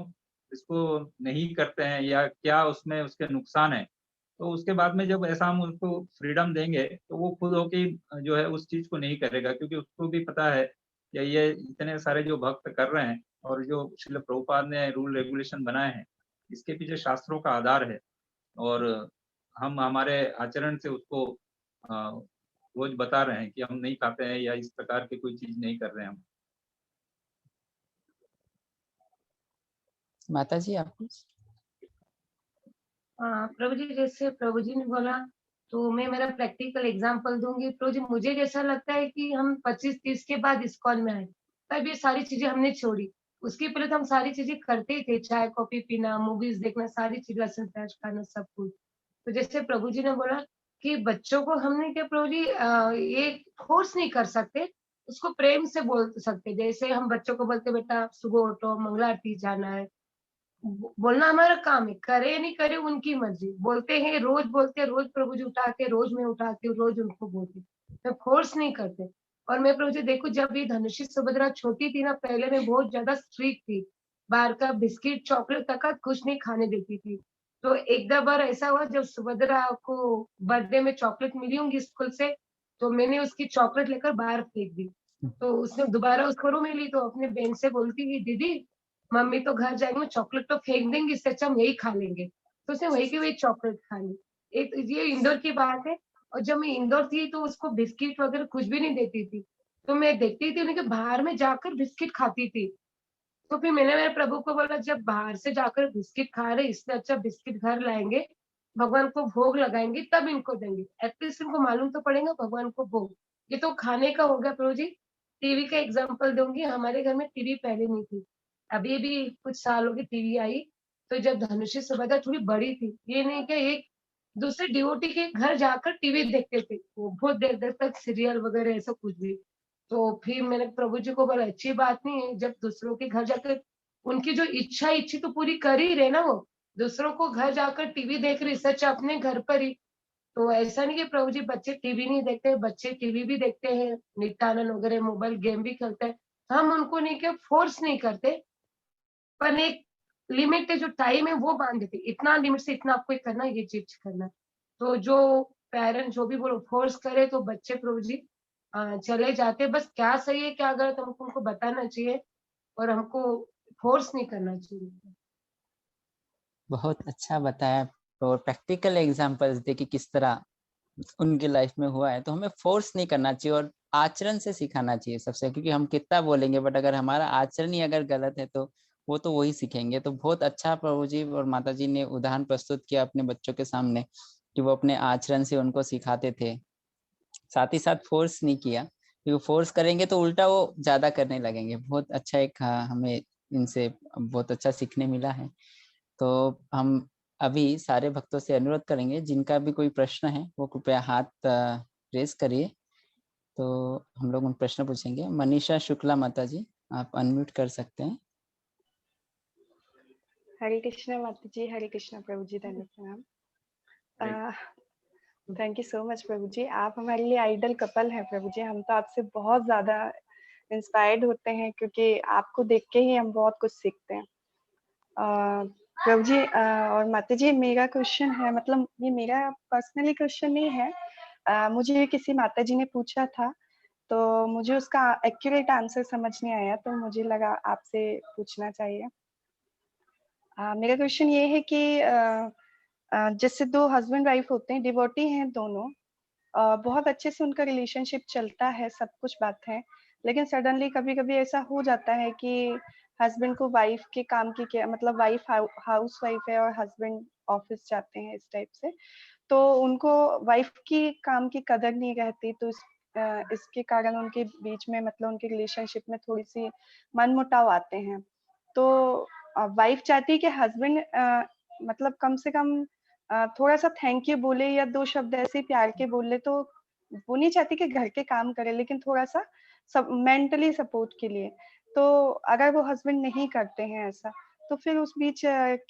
इसको नहीं करते हैं या क्या उसमें उसके नुकसान है। तो उसके बाद में जब ऐसा हम उसको फ्रीडम देंगे तो वो खुद होके जो है उस चीज को नहीं करेगा, क्योंकि उसको भी पता है कि ये इतने सारे जो भक्त कर रहे हैं और जो श्रील प्रभुपाद ने रूल रेगुलेशन बनाए हैं इसके पीछे शास्त्रों का आधार है। और हम हमारे आचरण से उसको अ, रोज बता रहे हैं कि हम नहीं खाते हैं या इस प्रकार की कोई चीज नहीं कर रहे हैं हम। माता जी आप हाँ प्रभु जी, जैसे प्रभु जी ने बोला तो मैं मेरा प्रैक्टिकल एग्जांपल दूंगी। प्रभु जी, मुझे जैसा लगता है कि हम 25-30 के बाद इस्कॉन में आए, तब ये सारी चीजें हमने छोड़ी। उसके पहले तो हम सारी चीजें करते ही थे, चाय कॉफी पीना, मूवीज देखना, सारी चीज, लहसुन प्याज खाना, सब कुछ। तो जैसे प्रभु जी ने बोला कि बच्चों को हमने क्या प्रभु जी ये फोर्स नहीं कर सकते, उसको प्रेम से बोल सकते। जैसे हम बच्चों को बोलते बेटा सुबह उठो, मंगला आरती जाना है, बोलना हमारा काम है, करे या नहीं करे उनकी मर्जी। बोलते हैं, रोज बोलते हैं, रोज प्रभु जी उठाते, रोज मैं उठाती हूँ, रोज उनको बोलती हूँ। मैं फोर्स नहीं करते। और मैं प्रभु जी देखो, जब ये धनुषी सुभद्रा छोटी थी ना, पहले मैं बहुत ज्यादा स्ट्रिक्ट थी। बाहर का बिस्किट चॉकलेट तक का कुछ नहीं खाने देती थी। तो एक दो बार ऐसा हुआ जब सुभद्रा को बर्थडे में चॉकलेट मिली होंगी स्कूल से, तो मैंने उसकी चॉकलेट लेकर बाहर फेंक दी। तो उसने दोबारा उसको रो मिली तो अपने बहन से बोलती कि दीदी मम्मी तो घर जाएंगे, चॉकलेट तो फेंक देंगे, इससे अच्छा हम यही खा लेंगे। तो उसने वही की वही चॉकलेट खा ली। एक ये इंदौर की बात है। और जब मैं इंदौर थी तो उसको बिस्किट वगैरह कुछ भी नहीं देती थी। तो मैं देखती थी उन्हें कि बाहर में जाकर बिस्किट खाती थी। तो फिर मैंने मेरे प्रभु को बोला, जब बाहर से जाकर बिस्किट खा रहे, इससे अच्छा बिस्किट घर लाएंगे, भगवान को भोग लगाएंगे, तब इनको देंगे। एटलीस्ट इनको मालूम तो पड़ेगा भगवान को भोग। ये तो खाने का हो गया प्रभु जी। टीवी का एग्जाम्पल दूंगी। हमारे घर में टीवी पहले नहीं थी, अभी भी कुछ साल हो गए टीवी आई। तो जब धनुषी सुभद्रा थोड़ी बड़ी थी, ये नहीं कि एक दूसरे डिवोटी के घर जाकर टीवी देखते थे, वो बहुत देर देर तक सीरियल वगैरह ऐसा कुछ भी। तो फिर मैंने प्रभु जी को बोला, अच्छी बात नहीं है जब दूसरों के घर जाकर उनकी जो इच्छा तो पूरी कर ही रहे ना वो। दूसरों को घर जाकर टीवी देख रही, सच अपने घर पर ही तो ऐसा नहीं कि प्रभु जी बच्चे टीवी नहीं देखते, बच्चे टीवी भी देखते हैं, नित्यानंद वगैरह मोबाइल गेम भी खेलते हैं। हम उनको नहीं क्या फोर्स नहीं करते, पर एक लिमिट है, जो टाइम है वो बाँध देते हैं। इतना लिमिट से इतना आपको ये करना है, ये चीज़ करना है। तो जो पेरेंट्स जो भी बोलो फोर्स करे तो बच्चे प्रभु जी चले जाते हैं। बस क्या सही है, क्या गलत हमको उनको बताना चाहिए और हमको फोर्स नहीं करना चाहिए। बहुत अच्छा बताया और प्रैक्टिकल एग्जांपल्स दे कि किस तरह उनकी लाइफ में हुआ है। तो हमें फोर्स नहीं करना चाहिए और आचरण से सिखाना चाहिए सबसे, क्योंकि हम कितना बोलेंगे बट अगर हमारा आचरण ही अगर गलत है तो वो तो वही सीखेंगे। तो बहुत अच्छा प्रभु जी और माता जी ने उदाहरण प्रस्तुत किया अपने बच्चों के सामने कि वो अपने आचरण से उनको सिखाते थे, साथ ही साथ फोर्स नहीं किया, क्योंकि फोर्स करेंगे तो उल्टा वो ज्यादा करने लगेंगे। बहुत अच्छा एक हमें इनसे बहुत अच्छा सीखने मिला है। तो हम अभी सारे भक्तों से अनुरोध करेंगे जिनका भी कोई प्रश्न है वो कृपया हाथ रेज करिए, तो हम लोग उन प्रश्न पूछेंगे। मनीषा शुक्ला माता जी, आप अनम्यूट कर सकते हैं। हरे कृष्णा माता जी, हरे कृष्णा प्रभु जी, धन्य प्रणाम। थैंक यू सो मच प्रभु जी, आप हमारे लिए आइडल कपल हैं प्रभु जी। हम तो आपसे बहुत ज्यादा इंस्पायर्ड होते हैं क्योंकि आपको देख के ही हम बहुत कुछ सीखते हैं। प्रभु जी और माता जी, मेरा क्वेश्चन है, मतलब ये मेरा पर्सनली क्वेश्चन नहीं है, मुझे किसी माता जी ने पूछा था तो मुझे उसका एक्यूरेट आंसर समझ नहीं आया, तो मुझे लगा आपसे पूछना चाहिए। मेरा क्वेश्चन ये है कि जैसे दो हस्बैंड वाइफ होते हैं, डिवोटी हैं दोनों, बहुत अच्छे से उनका रिलेशनशिप चलता है, सब कुछ बात है, लेकिन सडनली कभी कभी ऐसा हो जाता है कि हस्बैंड को वाइफ के काम की क्या, मतलब वाइफ हाउस वाइफ है और हस्बैंड ऑफिस जाते हैं, इस टाइप से, तो उनको वाइफ की काम की कदर नहीं रहती, तो इसके कारण उनके बीच में, मतलब उनके रिलेशनशिप में थोड़ी सी मनमुटाव आते हैं। तो वाइफ चाहती है कि हस्बैंड मतलब कम से कम थोड़ा सा थैंक यू बोले या दो शब्द ऐसे प्यार के बोल ले, तो वो नहीं चाहती कि घर के काम करे, लेकिन थोड़ा सा मेंटली सपोर्ट के लिए। तो अगर वो हस्बैंड नहीं करते हैं ऐसा, तो फिर उस बीच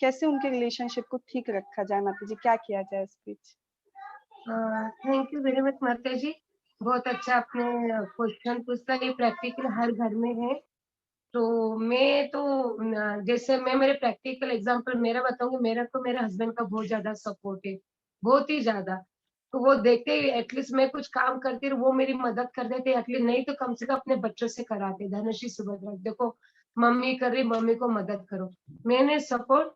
कैसे उनके रिलेशनशिप को ठीक रखा जाए माता जी, क्या किया जाए इस बीच? थैंक यू वेरी मच माता जी, बहुत अच्छा आपने क्वेश्चन पूछा। ये प्रैक्टिकल हर घर में है। तो मैं तो जैसे मैं मेरे प्रैक्टिकल एग्जांपल मेरा बताऊंगी। मेरा तो मेरे हस्बैंड का बहुत ज्यादा सपोर्ट है, बहुत ही ज्यादा। तो वो देखते ही एटलीस्ट मैं कुछ काम करती हूँ, वो मेरी मदद कर देते, एटलीस्ट नहीं तो कम से कम अपने बच्चों से कराते। धनुषी सुभद्रा, देखो मम्मी कर रही, मम्मी को मदद करो। मैंने सपोर्ट।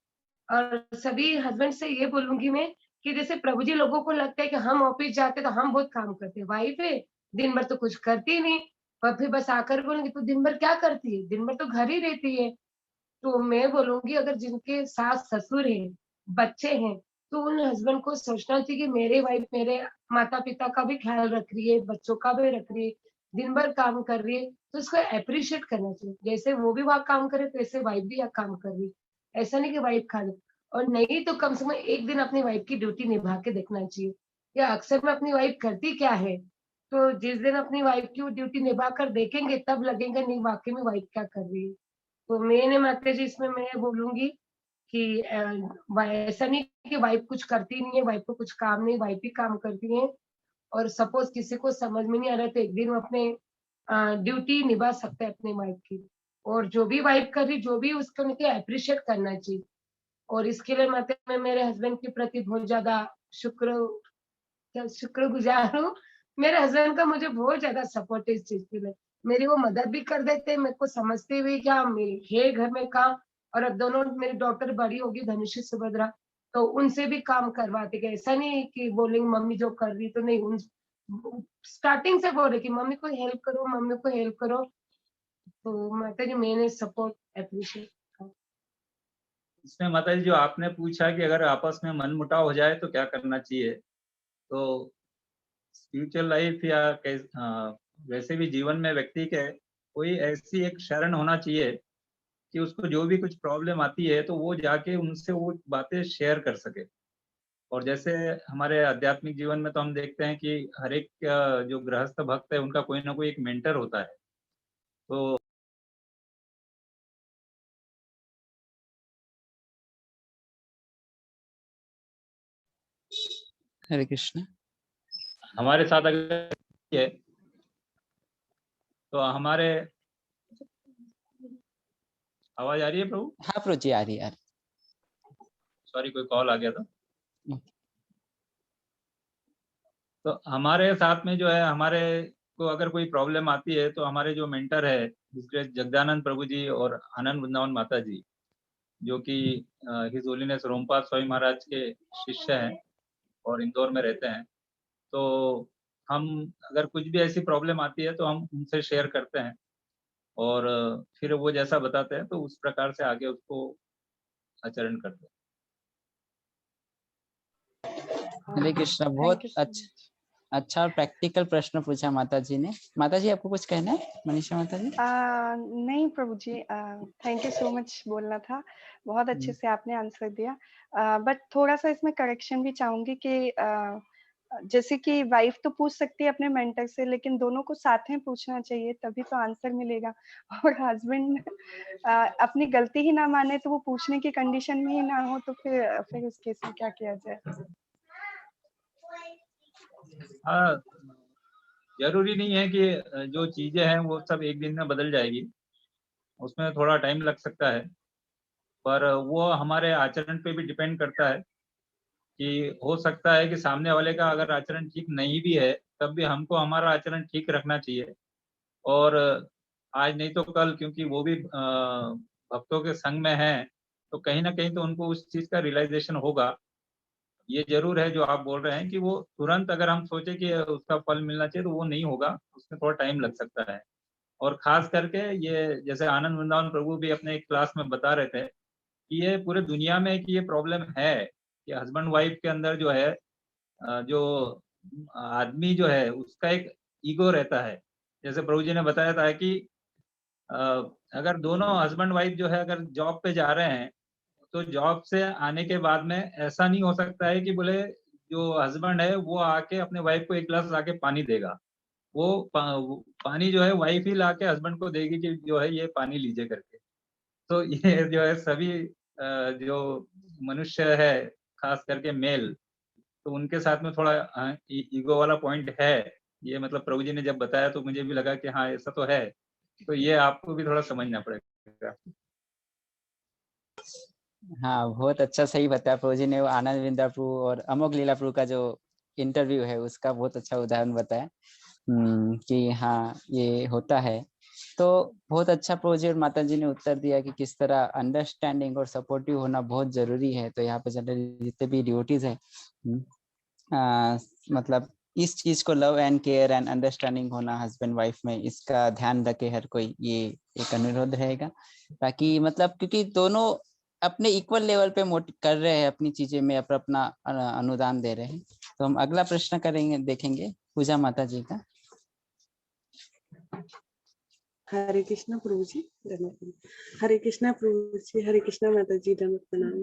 और सभी हस्बैंड से ये बोलूंगी मैं कि जैसे प्रभु जी, लोगों को लगता है कि हम ऑफिस जाते तो हम बहुत काम करते हैं, वाइफ है दिन भर तो कुछ करती नहीं, और फिर बस आकर बोलेंगे तू दिन भर क्या करती है, दिन भर तो घर ही रहती है। तो मैं बोलूंगी अगर जिनके सास ससुर है, बच्चे हैं, तो उन हस्बैंड को सोचना चाहिए कि मेरे वाइफ मेरे माता पिता का भी ख्याल रख रही है, बच्चों का भी रख रही है, दिन भर काम कर रही है, तो उसको अप्रिशिएट करना चाहिए। जैसे वो भी वहाँ काम करे, वैसे वाइफ भी यहाँ काम कर रही है। ऐसा नहीं कि वाइफ खाली, और नहीं तो कम से कम एक दिन अपनी वाइफ की ड्यूटी निभा के देखना चाहिए। या अक्सर में अपनी वाइफ करती क्या है, तो जिस दिन अपनी वाइफ की वो ड्यूटी निभा कर देखेंगे तब लगेगा नहीं वाकई में वाइफ क्या कर रही है। तो मैंने माता जी इसमें मैं बोलूंगी कि ऐसा नहीं कि वाइफ कुछ करती नहीं है, वाइफ को कुछ काम नहीं, वाइफ भी काम करती है। और सपोज किसी को समझ में नहीं आ रहा तो एक दिन वो अपने ड्यूटी निभा सकते हैं अपनी वाइफ की। और जो भी वाइफ कर रही, जो भी उसको उनके अप्रिशिएट करना चाहिए। और इसके लिए मैं मेरे हस्बैंड के प्रति बहुत ज्यादा शुक्र शुक्रगुजार हूँ। मेरे हस्बैंड का मुझे बहुत ज्यादा सपोर्ट है इस चीज के लिए। मेरी वो मदद भी कर देते हैं, मेरे को समझते हुए क्या है घर में काम। और अब दोनों मेरी डॉटर बड़ी होगी, धनुषी सुभद्रा, तो उनसे भी काम करवाते गए। ऐसा नहीं कि बोलेंगे मम्मी जो कर रही तो नहीं, उन स्टार्टिंग से बोल रही कि मम्मी को हेल्प करो, मम्मी को हेल्प करो। तो माता जी मैंने सपोर्ट अप्रिशिएट। इसमें माता जी जो आपने पूछा कि अगर आपस में मनमुटाव हो जाए तो क्या करना चाहिए, तो स्पिरिचुअल लाइफ या वैसे भी जीवन में व्यक्ति के कोई ऐसी एक शरण होना चाहिए कि उसको जो भी कुछ प्रॉब्लम आती है तो वो जाके उनसे वो बातें शेयर कर सके। और जैसे हमारे आध्यात्मिक जीवन में तो हम देखते हैं कि हर एक जो गृहस्थ भक्त है उनका कोई ना कोई एक मेंटर होता है। तो हरे कृष्ण। हमारे साथ अगर है तो हमारे आवाज आ रही है प्रभु? हाँ प्रभु जी, आ रही है। सॉरी, कोई कॉल आ गया था। तो हमारे साथ में जो है, हमारे को अगर कोई प्रॉब्लम आती है तो हमारे जो मेंटर है जगदानंद प्रभु जी और आनंद वृंदावन माता जी, जो कि हिज होलीनेस रोमपाल स्वामी महाराज के शिष्य हैं और इंदौर में रहते हैं, तो हम अगर कुछ भी ऐसी प्रॉब्लम आती है तो हम उनसे शेयर करते हैं और फिर वो जैसा बताते हैं तो उस प्रकार से आगे उसको आचरण करते हैं। हरे कृष्णा, थैंक बहुत यू सो मच। अच्छा और प्रैक्टिकल प्रश्न पूछा माता जी ने। माता जी आपको कुछ कहना है? मनीषा माता जी। नहीं प्रभु जी, थैंक यू सो मच बोलना था, बहुत अच्छे से आपने आंसर दिया। बट थोड़ा सा इसमें करेक्शन भी चाहूंगी कि जैसे कि वाइफ तो पूछ सकती है अपने मेंटर से, लेकिन दोनों को साथ में पूछना चाहिए, तभी तो आंसर मिलेगा। और हस्बैंड अपनी गलती ही ना माने तो वो पूछने की कंडीशन में ही ना हो, तो फिर उस केस में क्या किया जाए? हाँ, जरूरी नहीं है कि जो चीजें हैं वो सब एक दिन में बदल जाएगी, उसमें थोड़ा टाइम लग सकता है, पर वो हमारे आचरण पे भी डिपेंड करता है कि हो सकता है कि सामने वाले का अगर आचरण ठीक नहीं भी है तब भी हमको हमारा आचरण ठीक रखना चाहिए। और आज नहीं तो कल, क्योंकि वो भी भक्तों के संग में है, तो कहीं ना कहीं तो उनको उस चीज का रियलाइजेशन होगा। ये जरूर है जो आप बोल रहे हैं कि वो तुरंत अगर हम सोचे कि उसका फल मिलना चाहिए तो वो नहीं होगा, उसमें थोड़ा टाइम लग सकता है। और खास करके ये जैसे आनंद वृंदावन प्रभु भी अपने एक क्लास में बता रहे थे कि ये पूरे दुनिया में कि ये प्रॉब्लम है कि हस्बैंड वाइफ के अंदर जो है, जो आदमी जो है उसका एक ईगो रहता है। जैसे प्रभु जी ने बताया था कि अ, अगर दोनों हस्बैंड वाइफ जो है अगर जॉब पे जा रहे हैं तो जॉब से आने के बाद में ऐसा नहीं हो सकता है कि बोले जो हस्बैंड है वो आके अपने वाइफ को एक गिलास लाके पानी देगा। वो पानी जो है वाइफ ही लाके हस्बैंड को देगी कि जो है ये पानी लीजिए करके। तो ये जो है सभी जो मनुष्य है, खास करके मेल, तो उनके साथ में थोड़ा ईगो वाला पॉइंट है। ये मतलब प्रभु जी ने जब बताया तो मुझे भी लगा कि हाँ ऐसा तो है, तो ये आपको भी थोड़ा समझना पड़ेगा। हाँ, बहुत अच्छा सही बताया प्रभु जी ने। वो आनंद विंदा प्रभु और अमोघ लीला प्रभु का जो इंटरव्यू है उसका बहुत अच्छा उदाहरण बताया कि हाँ ये होता है। तो बहुत अच्छा प्रभु जी और माता जी ने उत्तर दिया कि किस तरह अंडरस्टैंडिंग और सपोर्टिव होना बहुत जरूरी है। तो यहाँ पे जनरली जितने भी डिवोटीज है, मतलब इस चीज को love and care and understanding होना हस्बैंड वाइफ में, इसका ध्यान रखे हर कोई, ये एक अनुरोध रहेगा। ताकि मतलब क्योंकि दोनों अपने इक्वल लेवल पे कर रहे हैं अपनी चीजें में, अपना अनुदान दे रहे हैं। तो हम अगला प्रश्न करेंगे, देखेंगे पूजा माता जी का। हरे कृष्णा प्रभु जी, हरे कृष्णा प्रभु जी, हरे कृष्णा माता जी, दंडवत प्रणाम।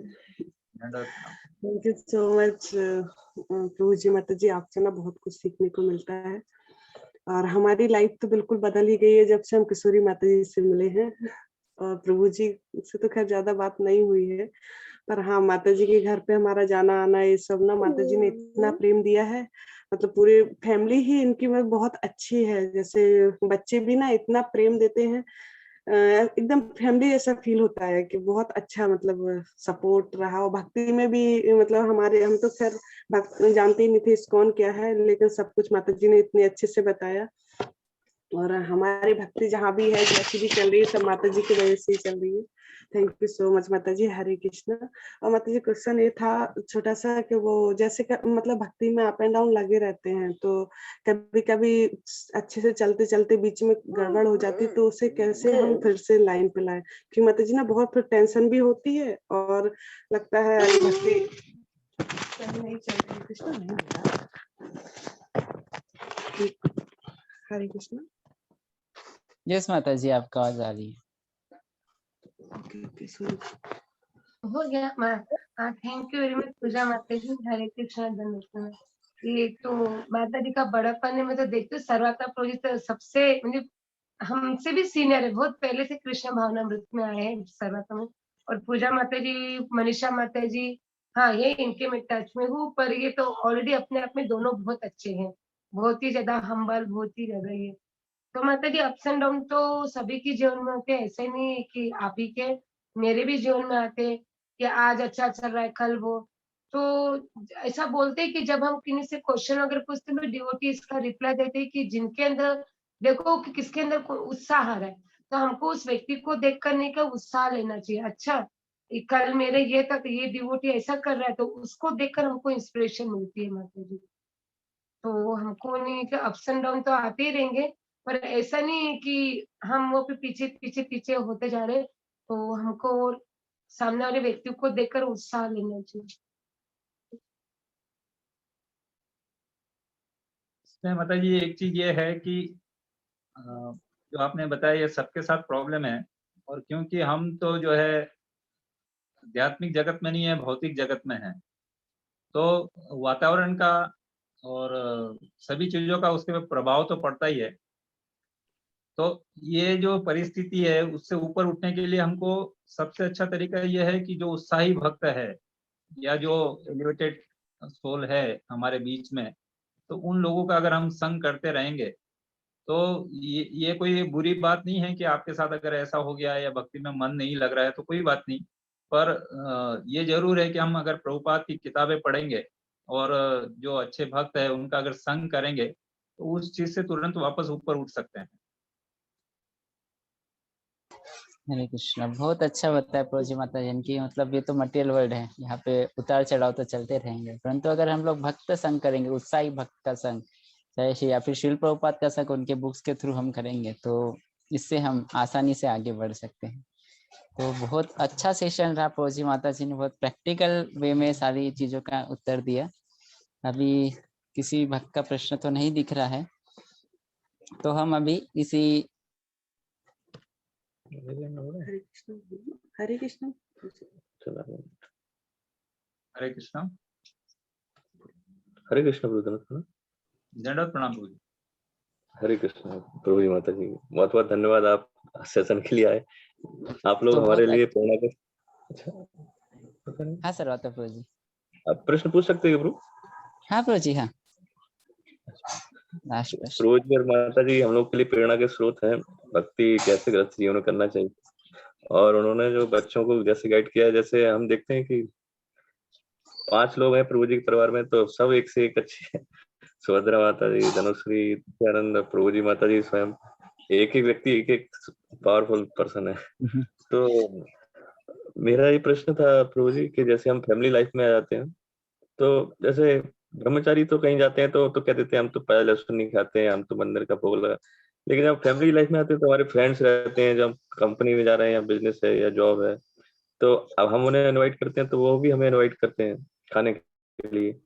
थैंक यू सो मच प्रभु जी, माता जी, आपसे ना बहुत कुछ सीखने को मिलता है और हमारी लाइफ तो बिल्कुल बदल ही गई है जब से हम किशोरी माता जी से मिले हैं। और प्रभु जी से तो खैर ज्यादा बात नहीं हुई है, पर हाँ माता जी के घर पे हमारा जाना आना ये सब ना, माता जी ने इतना प्रेम दिया है, मतलब पूरे फैमिली ही इनकी बहुत अच्छी है। जैसे बच्चे भी ना इतना प्रेम देते हैं, एकदम फैमिली जैसा फील होता है कि बहुत अच्छा मतलब सपोर्ट रहा। और भक्ति में भी मतलब हम तो खैर जानते ही नहीं थे इस्कॉन क्या है, लेकिन सब कुछ माता जी ने इतने अच्छे से बताया। और हमारी भक्ति जहाँ भी है जैसी भी चल रही है सब माता जी की वजह से ही चल रही है। थैंक यू सो मच माता जी, हरे कृष्णा। और माता जी क्वेश्चन ये था छोटा सा कि वो जैसे मतलब भक्ति में अप एंड डाउन लगे रहते हैं, तो कभी कभी अच्छे से चलते चलते बीच में गड़बड़ हो जाती, तो उसे कैसे हम फिर से लाइन पे लाए? क्योंकि माता जी ना बहुत फिर टेंशन भी होती है और लगता है भक्ति नहीं चल रही। कृष्णा नहीं हरे कृष्णा। यस माता जी, आपका आवाज आ रही है। हो गया। थैंक यू वेरी मच पूजा माता जी, हरे कृष्णा, धन्यवाद। ये तो माता जी का बड़प्पन है। मैं तो देखती हूँ सर्वात्मा प्रभु जी तो सबसे मतलब हमसे भी सीनियर है, बहुत पहले से कृष्ण भावनामृत में आए हैं सर्वात्मा में। और पूजा माता जी, मनीषा माता जी, हाँ ये इनके मैं टच में हूँ, पर ये तो ऑलरेडी अपने आप में दोनों बहुत अच्छे हैं। बहुत ही ज्यादा हम्बल, बहुत ही ज्यादा ये। तो माता जी अप्स एंड डाउन तो सभी के जीवन में होते हैं, ऐसे नहीं है कि आप ही के, मेरे भी जीवन में आते हैं कि आज अच्छा चल रहा है, कल वो। तो ऐसा बोलते हैं कि जब हम किन्हीं से क्वेश्चन अगर पूछते हैं तो डिवोटी इसका रिप्लाई देते हैं कि जिनके अंदर देखो कि किसके अंदर उत्साह आ रहा है, तो हमको उस व्यक्ति को देख कर नहीं का उत्साह लेना चाहिए। अच्छा, कल मेरे ये तक ये डिवोटी ऐसा कर रहा है, तो उसको देखकर हमको इंस्पिरेशन मिलती है माता जी। तो हमको नहीं कि अप्स एंड डाउन तो आते ही रहेंगे, पर ऐसा नहीं है कि हम वो पीछे पीछे पीछे होते जा रहे हैं, तो हमको सामने वाले व्यक्ति को देखकर उत्साह लेना चाहिए। इसमें मतलब ये एक चीज ये है कि जो आपने बताया ये सबके साथ प्रॉब्लम है, और क्योंकि हम तो जो है आध्यात्मिक जगत में नहीं है, भौतिक जगत में है, तो वातावरण का और सभी चीजों का उसके प्रभाव तो पड़ता ही है। तो ये जो परिस्थिति है उससे ऊपर उठने के लिए हमको सबसे अच्छा तरीका ये है कि जो उत्साही भक्त है या जो एलिवेटेड सोल है हमारे बीच में, तो उन लोगों का अगर हम संग करते रहेंगे तो ये कोई बुरी बात नहीं है कि आपके साथ अगर ऐसा हो गया या भक्ति में मन नहीं लग रहा है तो कोई बात नहीं। पर ये जरूर है कि हम अगर प्रभुपाद की किताबें पढ़ेंगे और जो अच्छे भक्त है उनका अगर संग करेंगे तो उस चीज से तुरंत वापस ऊपर उठ सकते हैं। हरे कृष्णा, बहुत अच्छा बताया प्रभु जी माता जी की। मतलब ये तो मटेरियल वर्ल्ड है, यहाँ पे उतार चढ़ाव तो चलते रहेंगे, परंतु अगर हम लोग भक्त संग करेंगे, उत्साही भक्त का संग, चाहे या फिर शिल प्रभुपाद का संग उनके बुक्स के थ्रू हम करेंगे, तो इससे हम आसानी से आगे बढ़ सकते हैं। तो बहुत अच्छा सेशन रहा, प्रभु जी माता जी ने बहुत प्रैक्टिकल वे में सारी चीजों का उत्तर दिया। अभी किसी भक्त का प्रश्न तो नहीं दिख रहा है, तो हम अभी इसी हरे कृष्ण हरे कृष्णा। हरे कृष्ण प्रभु। दंडवत प्रणाम प्रभु जी। हरे कृष्ण प्रभु जी माता जी, बहुत बहुत धन्यवाद आप सेशन के लिए आए। आप लोग तो हमारे बहुत लिए प्रेरणा के। अच्छा, हाँ सर, आता प्रभु जी। आप प्रश्न पूछ सकते हैं प्रभु। हाँ प्रभु जी, हाँ लास्ट प्रश्न। प्रभु जी और माता जी हम लोग के लिए प्रेरणा के स्रोत हैं। भक्ति कैसे गृहस्थ जीवन में करना चाहिए, और उन्होंने जो बच्चों को जैसे गाइड किया, जैसे हम देखते हैं कि 5 लोग हैं प्रभु जी के परिवार में, तो सब एक से एक अच्छे हैं। सुभद्रा माता जी, धनुश्री, आनंद, प्रभु जी माता जी स्वयं, एक एक व्यक्ति एक एक पावरफुल पर्सन है। तो मेरा ये प्रश्न था प्रभु जी कि जैसे हम फैमिली लाइफ में आ जाते हैं, तो जैसे ब्रह्मचारी तो कहीं जाते हैं तो कह देते हैं हम तो प्याज लहसुन नहीं खाते हैं, हम तो मंदिर का भोग लगा। लेकिन जब फैमिली लाइफ में आते हैं तो हमारे फ्रेंड्स रहते हैं, जब कंपनी में जा रहे हैं या बिजनेस है या जॉब है, तो अब हम उन्हें इनवाइट करते हैं तो वो भी हमें इनवाइट करते हैं खाने के लिए,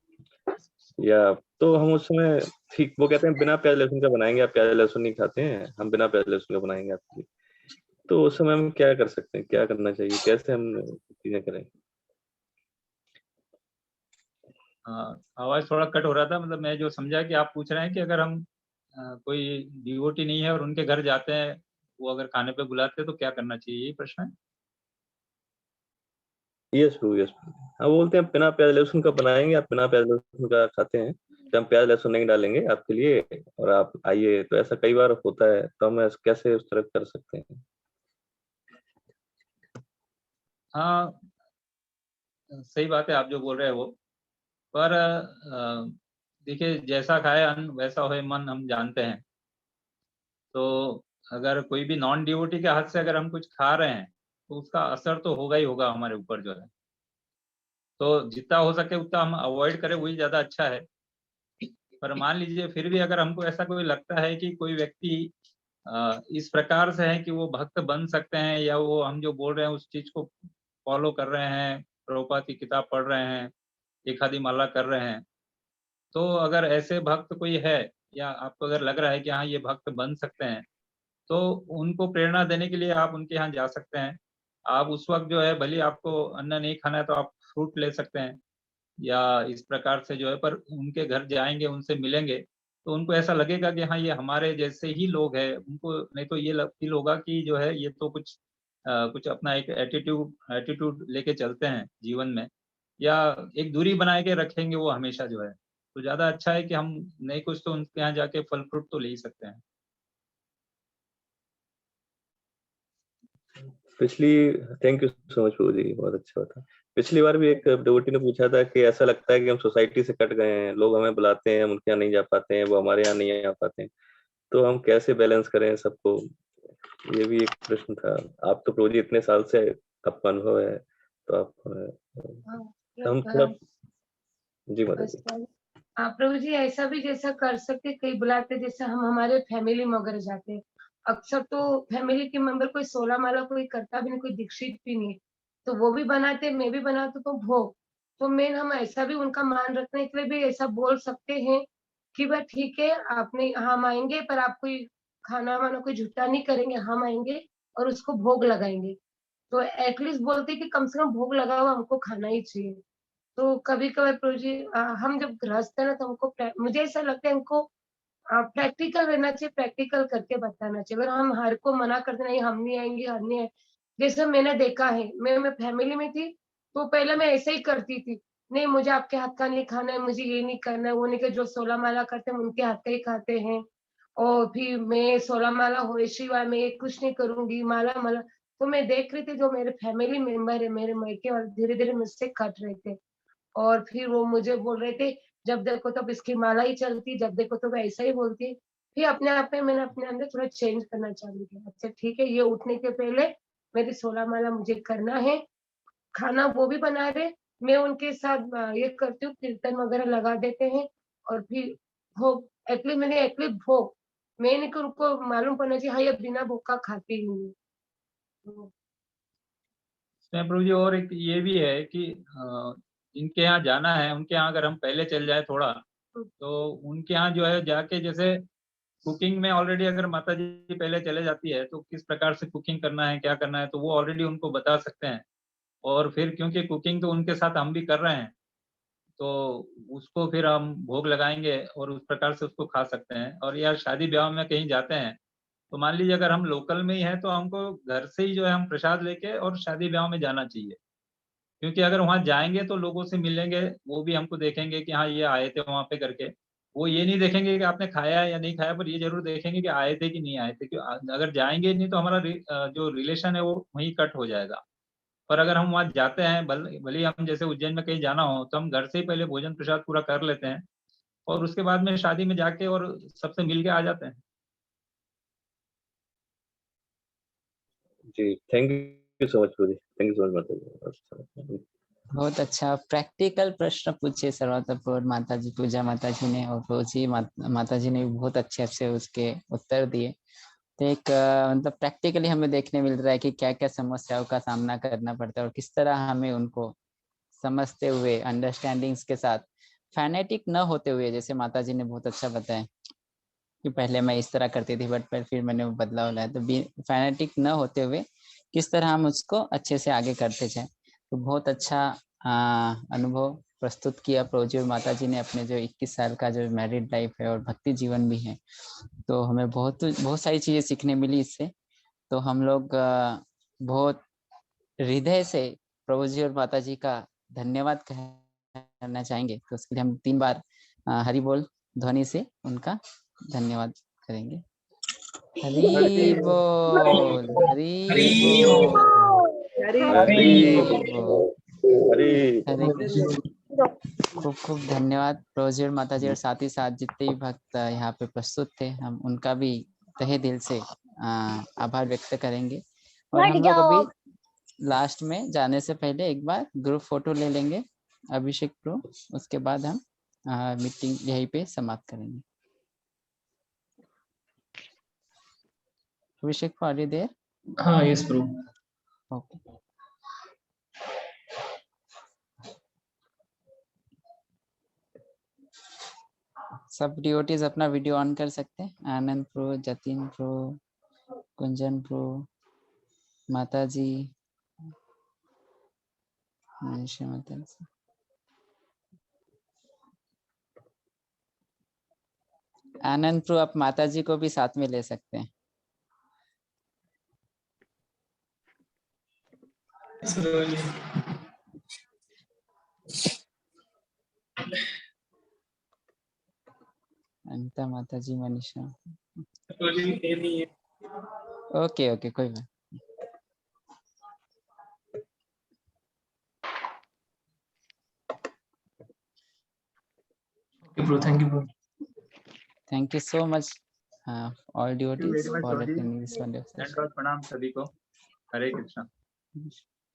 या तो हम उस समय ठीक वो कहते हैं बिना प्याज लहसुन का बनाएंगे, आप प्याज लहसुन नहीं खाते हैं, हम बिना प्याज लहसुन का बनाएंगे आपके लिए। तो उस समय हम क्या कर सकते हैं, क्या करना चाहिए, कैसे हम चीजें करें? आवाज थोड़ा कट हो रहा था। मतलब मैं जो समझा कि आप पूछ रहे हैं कि अगर हम कोई डिवोटी नहीं है और उनके घर जाते हैं, वो अगर खाने पे बुलाते हैं तो क्या करना चाहिए, यही प्रश्न है। यस प्रभु, यस प्रभु। हाँ, बोलते हैं बिना प्याज लहसुन का बनाएंगे, आप बिना प्याज लहसुन का खाते हैं, तो हम प्याज लहसुन नहीं डालेंगे आपके लिए और आप आइए। तो ऐसा कई बार होता है, तो हम कैसे उस तरह कर सकते हैं? हाँ, सही बात है आप जो बोल रहे हैं वो। पर देखिए, जैसा खाए अन्न वैसा होए मन, हम जानते हैं। तो अगर कोई भी नॉन डिवोटी के हाथ से अगर हम कुछ खा रहे हैं तो उसका असर तो होगा ही होगा हमारे ऊपर जो है। तो जितना हो सके उतना हम अवॉइड करें, वही ज्यादा अच्छा है। पर मान लीजिए फिर भी अगर हमको ऐसा कोई लगता है कि कोई व्यक्ति इस प्रकार से है कि वो भक्त बन सकते हैं, या वो हम जो बोल रहे हैं उस चीज को फॉलो कर रहे हैं, प्रभुपाद की किताब पढ़ रहे हैं, एक आधी माला कर रहे हैं, तो अगर ऐसे भक्त कोई है या आपको अगर लग रहा है कि हाँ ये भक्त बन सकते हैं, तो उनको प्रेरणा देने के लिए आप उनके यहाँ जा सकते हैं। आप उस वक्त जो है, भले आपको अन्न नहीं खाना है तो आप फ्रूट ले सकते हैं, या इस प्रकार से जो है, पर उनके घर जाएंगे, उनसे मिलेंगे, तो उनको ऐसा लगेगा कि हाँ ये हमारे जैसे ही लोग हैं। उनको नहीं तो ये फील होगा कि जो है ये तो कुछ अपना एक एटीट्यूड लेके चलते हैं जीवन में, या एक दूरी बना के रखेंगे वो हमेशा जो है। तो ज्यादा अच्छा है कि हम नहीं कुछ तो उनके यहाँ जाके फल फ्रूट तो ले ही सकते हैं। थैंक यू सो मच प्रभु जी, बहुत अच्छा था। पिछली बार भी एक डिवोटी ने पूछा था कि ऐसा लगता है कि हम सोसाइटी से कट गए हैं, लोग हमें बुलाते हैं, हम उनके यहाँ नहीं जा पाते हैं, वो हमारे यहाँ नहीं आ पाते हैं, तो हम कैसे बैलेंस करें सबको, ये भी एक प्रश्न था। आप तो प्रभु जी इतने साल से आपका अनुभव है, तो आप हम थोड़ा जी माता जी। प्रभु जी ऐसा भी जैसा कर सकते, कई बुलाते जैसे हम हमारे फैमिली में अगर जाते हैं, अक्सर तो फैमिली के मेंबर कोई 16 माला कोई करता भी नहीं, कोई दीक्षित भी नहीं, तो वो भी बनाते, मैं भी बनाती, तो भोग तो मेन हम ऐसा भी उनका मान रखने के लिए भी ऐसा बोल सकते हैं कि भाई ठीक है, आपने हम आएंगे पर आप कोई खाना वाना कोई झूठा नहीं करेंगे, हम आएंगे और उसको भोग लगाएंगे, तो एटलीस्ट बोलते कि कम से कम भोग लगा हुआ हमको खाना ही चाहिए। तो कभी-कभार प्रभु जी हम जब गृहस्थ है ना, तो हमको मुझे ऐसा लगता है हमको प्रैक्टिकल रहना चाहिए, प्रैक्टिकल करके बताना चाहिए। अगर हम हर को मना कर दें नहीं हम नहीं आएँगे, हम नहीं आए, जैसे मैंने देखा है, मैं फैमिली में थी, तो पहले मैं ऐसे ही करती थी, नहीं मुझे आपके हाथ का नहीं खाना है, मुझे ये नहीं करना है, वो नहीं, कि जो 16 माला करते हैं उनके हाथ का ही खाते हैं, और फिर मैं 16 माला होए शिवाय मैं ये कुछ नहीं करूँगी, माला-माला। तो मैं देख रही थी जो मेरे फैमिली मेंबर है, मेरे मायके वाले धीरे-धीरे मुझसे कट रहे थे। और फिर वो मुझे बोल रहे थे, जब देखो तब इसकी माला ही चलती, जब देखो तब ऐसा ही बोलती। फिर अपने आप में मैंने अपने अंदर थोड़ा चेंज करना चालू किया। अच्छा ठीक है, ये उठने के पहले मेरी 16 माला मुझे करना है, खाना वो भी बना रहे, मैं उनके साथ ये करती हूँ, कीर्तन वगैरह लगा देते हैं, और फिर भोग एटलीस्ट भोग, मैं नहीं कि उनको मालूम पड़ना चाहिए, हाँ, ये बिना भोग का खाती ही नहीं है। इसमें प्रभु जी और एक ये भी है कि जिनके यहाँ जाना है उनके यहाँ अगर हम पहले चल जाए थोड़ा, तो उनके यहाँ जो है जाके जैसे कुकिंग में ऑलरेडी अगर माता जी पहले चले जाती है तो किस प्रकार से कुकिंग करना है, क्या करना है, तो वो ऑलरेडी उनको बता सकते हैं। और फिर क्योंकि कुकिंग तो उनके साथ हम भी कर रहे हैं, तो उसको फिर हम भोग लगाएंगे और उस प्रकार से उसको खा सकते हैं। और या शादी ब्याह में कहीं जाते हैं, तो मान लीजिए अगर हम लोकल में ही हैं तो हमको घर से ही जो है हम प्रसाद लेके और शादी ब्याह में जाना चाहिए, क्योंकि अगर वहाँ जाएंगे तो लोगों से मिलेंगे, वो भी हमको देखेंगे कि हाँ ये आए थे वहाँ पे करके। वो ये नहीं देखेंगे कि आपने खाया है या नहीं खाया, पर ये जरूर देखेंगे कि आए थे कि नहीं आए थे, क्योंकि अगर जाएंगे नहीं तो हमारा जो रिलेशन है वो वहीं कट हो जाएगा। पर अगर हम वहाँ जाते हैं, भले ही हम जैसे उज्जैन में कहीं जाना हो तो हम घर से ही पहले भोजन प्रसाद पूरा कर लेते हैं और उसके बाद में शादी में जाके और सबसे मिल के आ जाते हैं। जी थैंक यू सो मच प्रभु जी, थैंक यू सो मच माता जी। बहुत अच्छा प्रैक्टिकल प्रश्न पूछे सर्वतपुर माता जी, पूजा माता जी ने, और रोजी माता जी ने भी बहुत अच्छे उसके उत्तर दिए। तो एक मतलब प्रैक्टिकली हमें देखने मिल रहा है कि क्या क्या समस्याओं का सामना करना पड़ता है और किस तरह हमें उनको समझते हुए अंडरस्टैंडिंग्स के साथ, फैनेटिक न होते हुए, जैसे माता जी ने बहुत अच्छा बताया कि पहले मैं इस तरह करती थी बट फिर मैंने वो बदलाव लाया, तो फैनेटिक न होते हुए किस तरह हम उसको अच्छे से आगे करते जाए। तो बहुत अच्छा अनुभव प्रस्तुत किया प्रभु और माता जी ने अपने जो 21 साल का जो मैरिड लाइफ है और भक्ति जीवन भी है, तो हमें बहुत सारी चीजें सीखने मिली इससे। तो हम लोग बहुत हृदय से प्रभु जी और माता जी का धन्यवाद करना चाहेंगे। तो उसके लिए हम 3 बार हरि बोल ध्वनि से उनका धन्यवाद करेंगे। हरि बोल, हरि बोल, हरि बोल। खूब खूब धन्यवाद प्रभु जी और माता जी, और साथ ही साथ जितने भी भक्त यहाँ पे प्रस्तुत थे, हम उनका भी तहे दिल से आभार व्यक्त करेंगे। और हम लोग अभी लास्ट में जाने से पहले एक बार ग्रुप फोटो ले लेंगे अभिषेक प्रो, उसके बाद हम मीटिंग यहीं पे समाप्त करेंगे। अभिषेक प्रो, आर यू देयर? हाँ यस प्रो। ओके। सब डिवोटीज अपना वीडियो ऑन कर सकते हैं। आनंद प्रो, जतिन प्रो, कुंजन प्रो, माता जी, आनंद प्रो, आप माता जी को भी साथ में ले सकते हैं। लगता है माता जी मनीषा। नहीं है। ओके ओके, कोई बात। Okay, bro. Thank you, bro. Thank you so much, all devotees very much, for Prabhuji. attending this wonderful session. धन्यवाद, प्रणाम सभी को। हरे कृष्णा।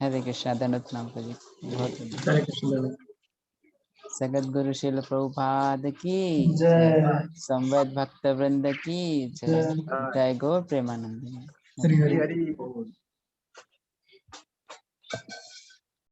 हरे कृष्णा, धन्यवाद प्रणाम जी। बहुत हरे कृष्ण। सगत गुरु शिल प्रभुपाद की जय। संवेद भक्त वृंद की जय। जय गौर प्रेमानंद। हरि हरि। हरि बोल।